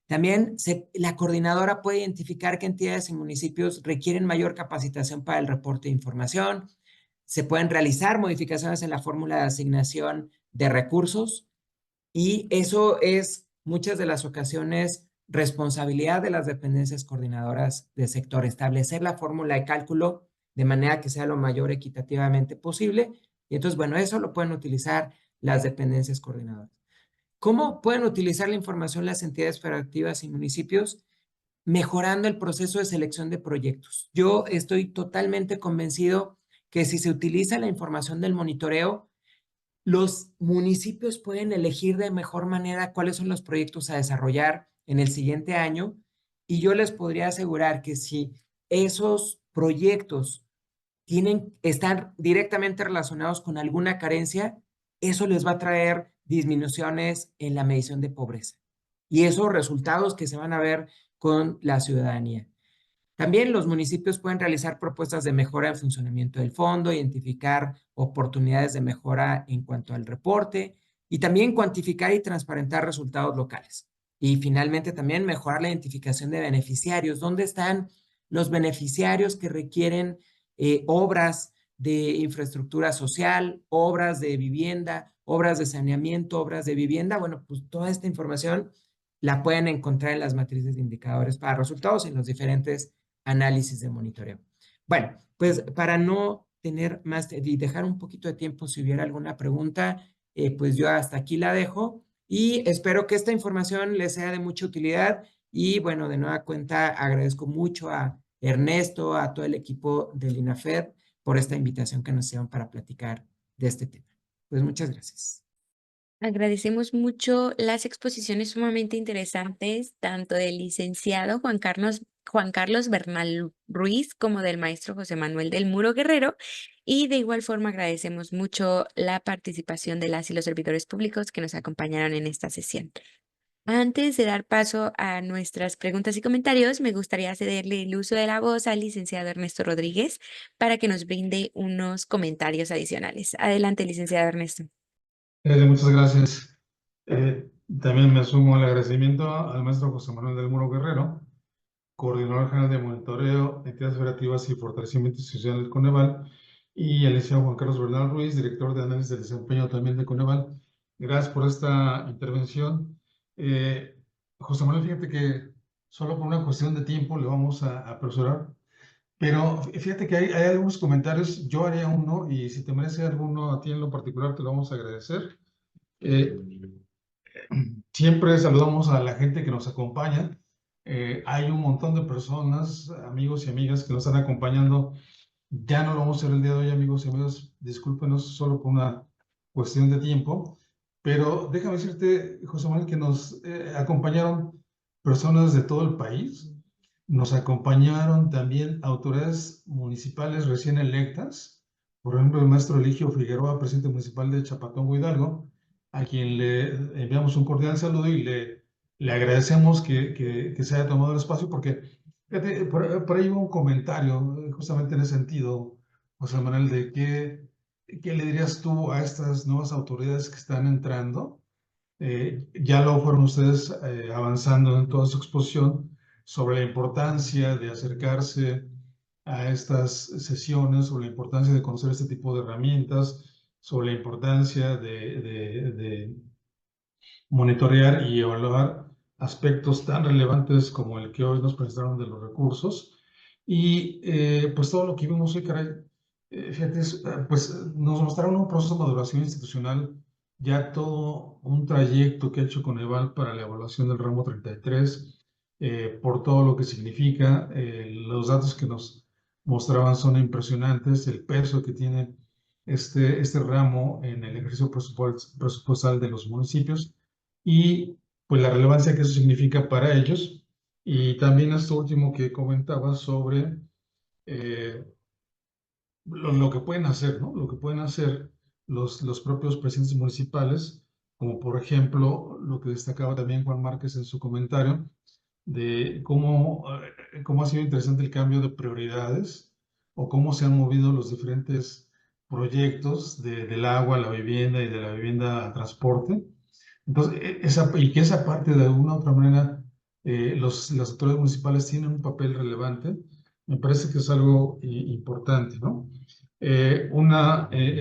S4: También la coordinadora puede identificar qué entidades y municipios requieren mayor capacitación para el reporte de información. Se pueden realizar modificaciones en la fórmula de asignación de recursos y eso es muchas de las ocasiones responsabilidad de las dependencias coordinadoras del sector, establecer la fórmula de cálculo de manera que sea lo mayor equitativamente posible. Y entonces, bueno, eso lo pueden utilizar las dependencias coordinadoras. ¿Cómo pueden utilizar la información las entidades federativas y municipios? Mejorando el proceso de selección de proyectos. Yo estoy totalmente convencido que si se utiliza la información del monitoreo, los municipios pueden elegir de mejor manera cuáles son los proyectos a desarrollar en el siguiente año y yo les podría asegurar que si esos proyectos están directamente relacionados con alguna carencia, eso les va a traer disminuciones en la medición de pobreza y esos resultados que se van a ver con la ciudadanía. También los municipios pueden realizar propuestas de mejora en funcionamiento del fondo, identificar oportunidades de mejora en cuanto al reporte y también cuantificar y transparentar resultados locales. Y finalmente también mejorar la identificación de beneficiarios. ¿Dónde están los beneficiarios que requieren obras de infraestructura social, obras de vivienda, obras de saneamiento, obras de vivienda? Bueno, pues toda esta información la pueden encontrar en las matrices de indicadores para resultados en los diferentes análisis de monitoreo. Bueno, pues para no tener más y dejar un poquito de tiempo si hubiera alguna pregunta, pues yo hasta aquí la dejo y espero que esta información les sea de mucha utilidad y bueno, de nueva cuenta agradezco mucho a Ernesto, a todo el equipo del INAFED por esta invitación que nos hicieron para platicar de este tema. Pues muchas gracias.
S1: Agradecemos mucho las exposiciones sumamente interesantes, tanto del licenciado Juan Carlos Bernal Ruiz como del maestro José Manuel del Muro Guerrero, y de igual forma agradecemos mucho la participación de las y los servidores públicos que nos acompañaron en esta sesión. Antes de dar paso a nuestras preguntas y comentarios, me gustaría cederle el uso de la voz al licenciado Ernesto Rodríguez para que nos brinde unos comentarios adicionales. Adelante, licenciado Ernesto.
S2: Muchas gracias. También me sumo al agradecimiento al maestro José Manuel del Muro Guerrero, coordinador general de monitoreo, entidades operativas y fortalecimiento institucional del Coneval, y el licenciado Juan Carlos Bernal Ruiz, director de análisis del desempeño también de Coneval. Gracias por esta intervención. José Manuel, fíjate que solo por una cuestión de tiempo le vamos a apresurar, pero fíjate que hay algunos comentarios. Yo haría uno, y si te merece alguno a ti en lo particular, te lo vamos a agradecer. Siempre saludamos a la gente que nos acompaña. Hay un montón de personas, amigos y amigas que nos están acompañando. Ya no lo vamos a hacer el día de hoy, amigos y amigas. Discúlpenos solo por una cuestión de tiempo. Pero déjame decirte, José Manuel, que nos acompañaron personas de todo el país. Nos acompañaron también autoridades municipales recién electas. Por ejemplo, el maestro Eligio Figueroa, presidente municipal de Chapatongo, Hidalgo, a quien le enviamos un cordial saludo y le agradecemos que se haya tomado el espacio, porque fíjate, por ahí hubo un comentario justamente en ese sentido, José Manuel, de qué le dirías tú a estas nuevas autoridades que están entrando. Ya lo fueron ustedes avanzando en toda su exposición sobre la importancia de acercarse a estas sesiones, sobre la importancia de conocer este tipo de herramientas, sobre la importancia de monitorear y evaluar aspectos tan relevantes como el que hoy nos presentaron de los recursos. Y pues todo lo que vimos hoy, caray, fíjate, pues nos mostraron un proceso de maduración institucional, ya todo un trayecto que ha hecho Coneval para la evaluación del ramo 33, por todo lo que significa. Los datos que nos mostraban son impresionantes, el peso que tiene este ramo en el ejercicio presupuestal de los municipios, y pues la relevancia que eso significa para ellos. Y también esto último que comentaba sobre lo que pueden hacer, ¿no? Lo que pueden hacer los propios presidentes municipales, como por ejemplo lo que destacaba también Juan Márquez en su comentario, de cómo ha sido interesante el cambio de prioridades o cómo se han movido los diferentes proyectos del agua a la vivienda y de la vivienda al transporte. Entonces, y que esa parte de alguna u otra manera las autoridades municipales tienen un papel relevante, me parece que es algo importante, ¿no? Ese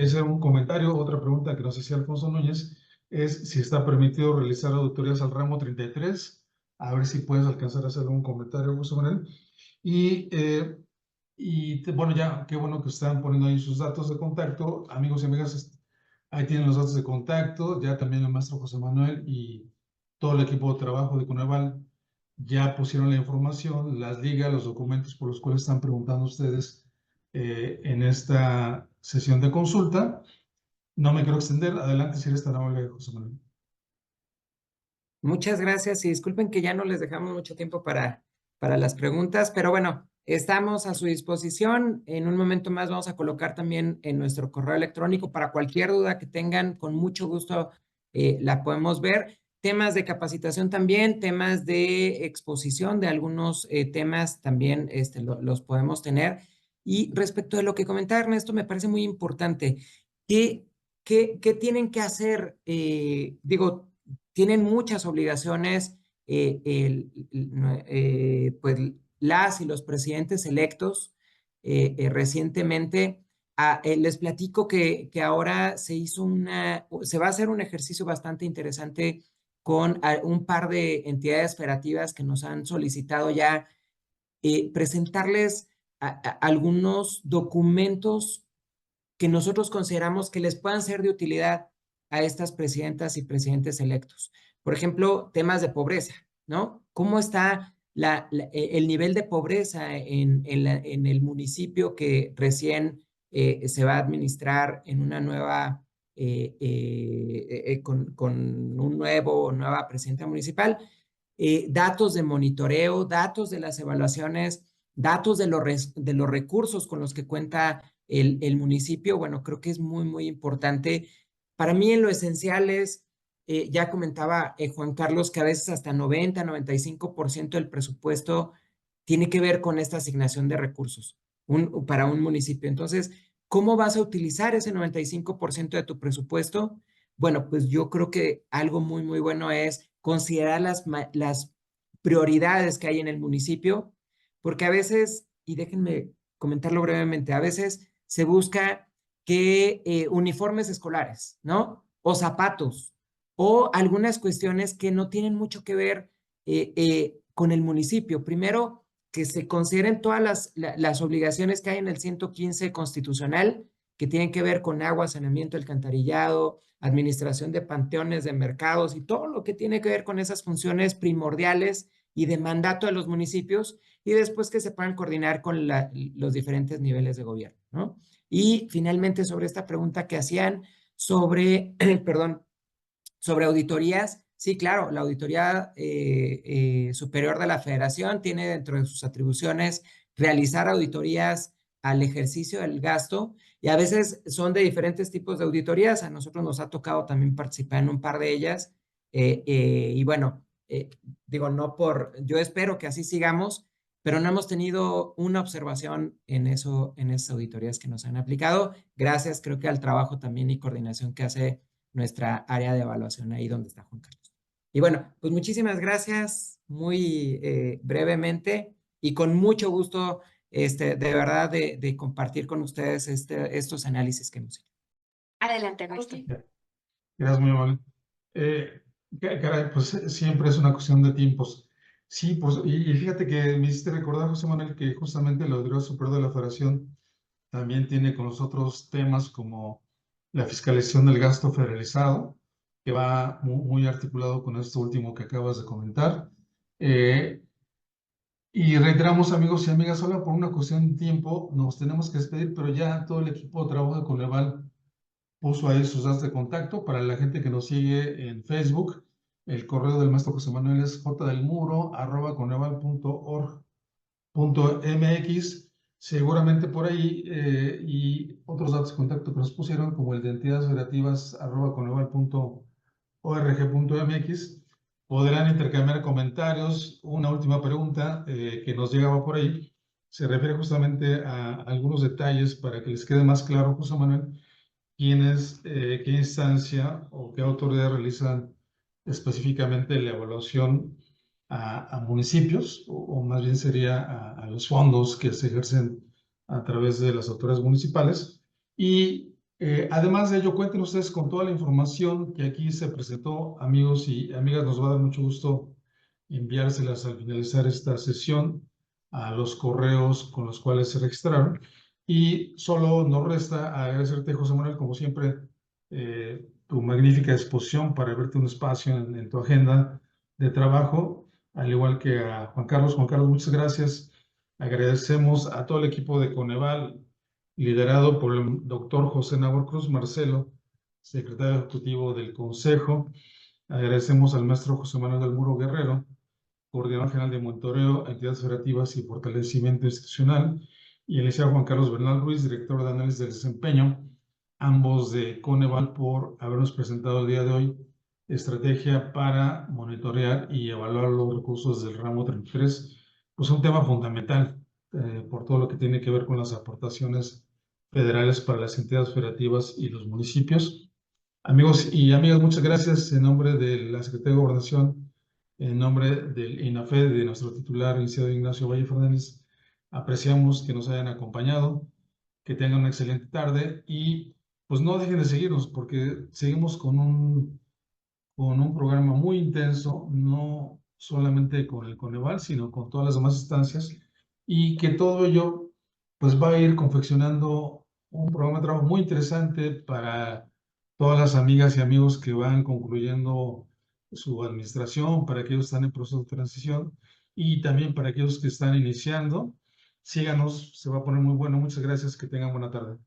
S2: es un comentario. Otra pregunta que nos hacía Alfonso Núñez es si está permitido realizar auditorías al ramo 33. A ver si puedes alcanzar a hacer algún comentario, José Manuel. Bueno, ya, qué bueno que están poniendo ahí sus datos de contacto. Amigos y amigas, ahí tienen los datos de contacto. Ya también el maestro José Manuel y todo el equipo de trabajo de Coneval ya pusieron la información, las ligas, los documentos por los cuales están preguntando ustedes en esta sesión de consulta. No me quiero extender. Adelante, si eres tan amable, José Manuel.
S4: Muchas gracias y disculpen que ya no les dejamos mucho tiempo para las preguntas, pero bueno, estamos a su disposición. En un momento más vamos a colocar también en nuestro correo electrónico para cualquier duda que tengan, con mucho gusto la podemos ver. Temas de capacitación también, temas de exposición de algunos temas también los podemos tener. Y respecto de lo que comentaba Ernesto, me parece muy importante. ¿Qué tienen que hacer? Digo, tienen muchas obligaciones pues las y los presidentes electos recientemente. Les platico que ahora se va a hacer un ejercicio bastante interesante con un par de entidades federativas que nos han solicitado ya presentarles algunos documentos que nosotros consideramos que les puedan ser de utilidad a estas presidentas y presidentes electos. Por ejemplo, temas de pobreza, ¿no? ¿Cómo está el nivel de pobreza en el municipio que recién se va a administrar en una nueva, con un nueva presidenta municipal. Datos de monitoreo, datos de las evaluaciones, datos de los recursos con los que cuenta el municipio. Bueno, creo que es muy, muy importante. Para mí en lo esencial es, ya comentaba Juan Carlos, que a veces hasta 90, 95% del presupuesto tiene que ver con esta asignación de recursos para un municipio. Entonces, ¿cómo vas a utilizar ese 95% de tu presupuesto? Bueno, pues yo creo que algo muy, muy bueno es considerar las prioridades que hay en el municipio, porque a veces, y déjenme comentarlo brevemente, a veces se busca que uniformes escolares, ¿no? O zapatos, o algunas cuestiones que no tienen mucho que ver con el municipio. Primero, que se consideren todas las obligaciones que hay en el 115 constitucional, que tienen que ver con agua, saneamiento, alcantarillado, administración de panteones, de mercados y todo lo que tiene que ver con esas funciones primordiales y de mandato de los municipios, y después que se puedan coordinar con los diferentes niveles de gobierno, ¿no? Y finalmente, sobre esta pregunta que hacían sobre, perdón, sobre auditorías, sí, claro, la Auditoría Superior de la Federación tiene dentro de sus atribuciones realizar auditorías al ejercicio del gasto, y a veces son de diferentes tipos de auditorías. A nosotros nos ha tocado también participar en un par de ellas, y bueno, digo, yo espero que así sigamos, pero no hemos tenido una observación en esas auditorías que nos han aplicado, gracias creo que al trabajo también y coordinación que hace nuestra área de evaluación ahí donde está Juan Carlos. Y bueno, pues muchísimas gracias, muy brevemente y con mucho gusto, de verdad, de compartir con ustedes estos análisis que hemos hecho.
S1: Adelante, Ernesto.
S2: Gracias, muy amable. Caray, pues siempre es una cuestión de tiempos. Sí, pues, y fíjate que me hiciste recordar, José Manuel, que justamente la Auditoría Superior de la Federación también tiene con nosotros temas como la fiscalización del gasto federalizado, que va muy articulado con esto último que acabas de comentar. Y reiteramos, amigos y amigas, solo por una cuestión de tiempo nos tenemos que despedir, pero ya todo el equipo de trabajo de Coneval puso ahí sus datos de contacto para la gente que nos sigue en Facebook. El correo del maestro José Manuel es jdelmuro@coneval.org.mx. Seguramente por ahí, y otros datos de contacto que nos pusieron, como el de entidades federativas @coneval.org.mx, podrán intercambiar comentarios. Una última pregunta que nos llegaba por ahí se refiere justamente a algunos detalles para que les quede más claro, José Manuel, quiénes, qué instancia o qué autoridad realizan específicamente la evaluación a municipios, o más bien sería a los fondos que se ejercen a través de las autoridades municipales. Y además de ello, cuenten ustedes con toda la información que aquí se presentó, amigos y amigas. Nos va a dar mucho gusto enviárselas al finalizar esta sesión a los correos con los cuales se registraron. Y solo nos resta agradecerte, José Manuel, como siempre, tu magnífica exposición para abrirte un espacio en tu agenda de trabajo, al igual que a Juan Carlos. Juan Carlos, muchas gracias. Agradecemos a todo el equipo de Coneval, liderado por el doctor José Nabor Cruz Marcelo, secretario ejecutivo del Consejo. Agradecemos al maestro José Manuel del Muro Guerrero, coordinador general de monitoreo, entidades federativas y fortalecimiento institucional, y el licenciado Juan Carlos Bernal Ruiz, director de análisis del desempeño, ambos de Coneval, por habernos presentado el día de hoy estrategia para monitorear y evaluar los recursos del ramo 33, pues un tema fundamental por todo lo que tiene que ver con las aportaciones federales para las entidades federativas y los municipios. Amigos y amigas, muchas gracias en nombre de la Secretaría de Gobernación, en nombre del INAFED, de nuestro titular, licenciado Ignacio Valle Fernández. Apreciamos que nos hayan acompañado, que tengan una excelente tarde y pues no dejen de seguirnos porque seguimos con un programa muy intenso, no solamente con el Coneval, sino con todas las demás instancias, y que todo ello pues va a ir confeccionando un programa de trabajo muy interesante para todas las amigas y amigos que van concluyendo su administración, para aquellos que están en proceso de transición y también para aquellos que están iniciando. Síganos, se va a poner muy bueno. Muchas gracias, que tengan buena tarde.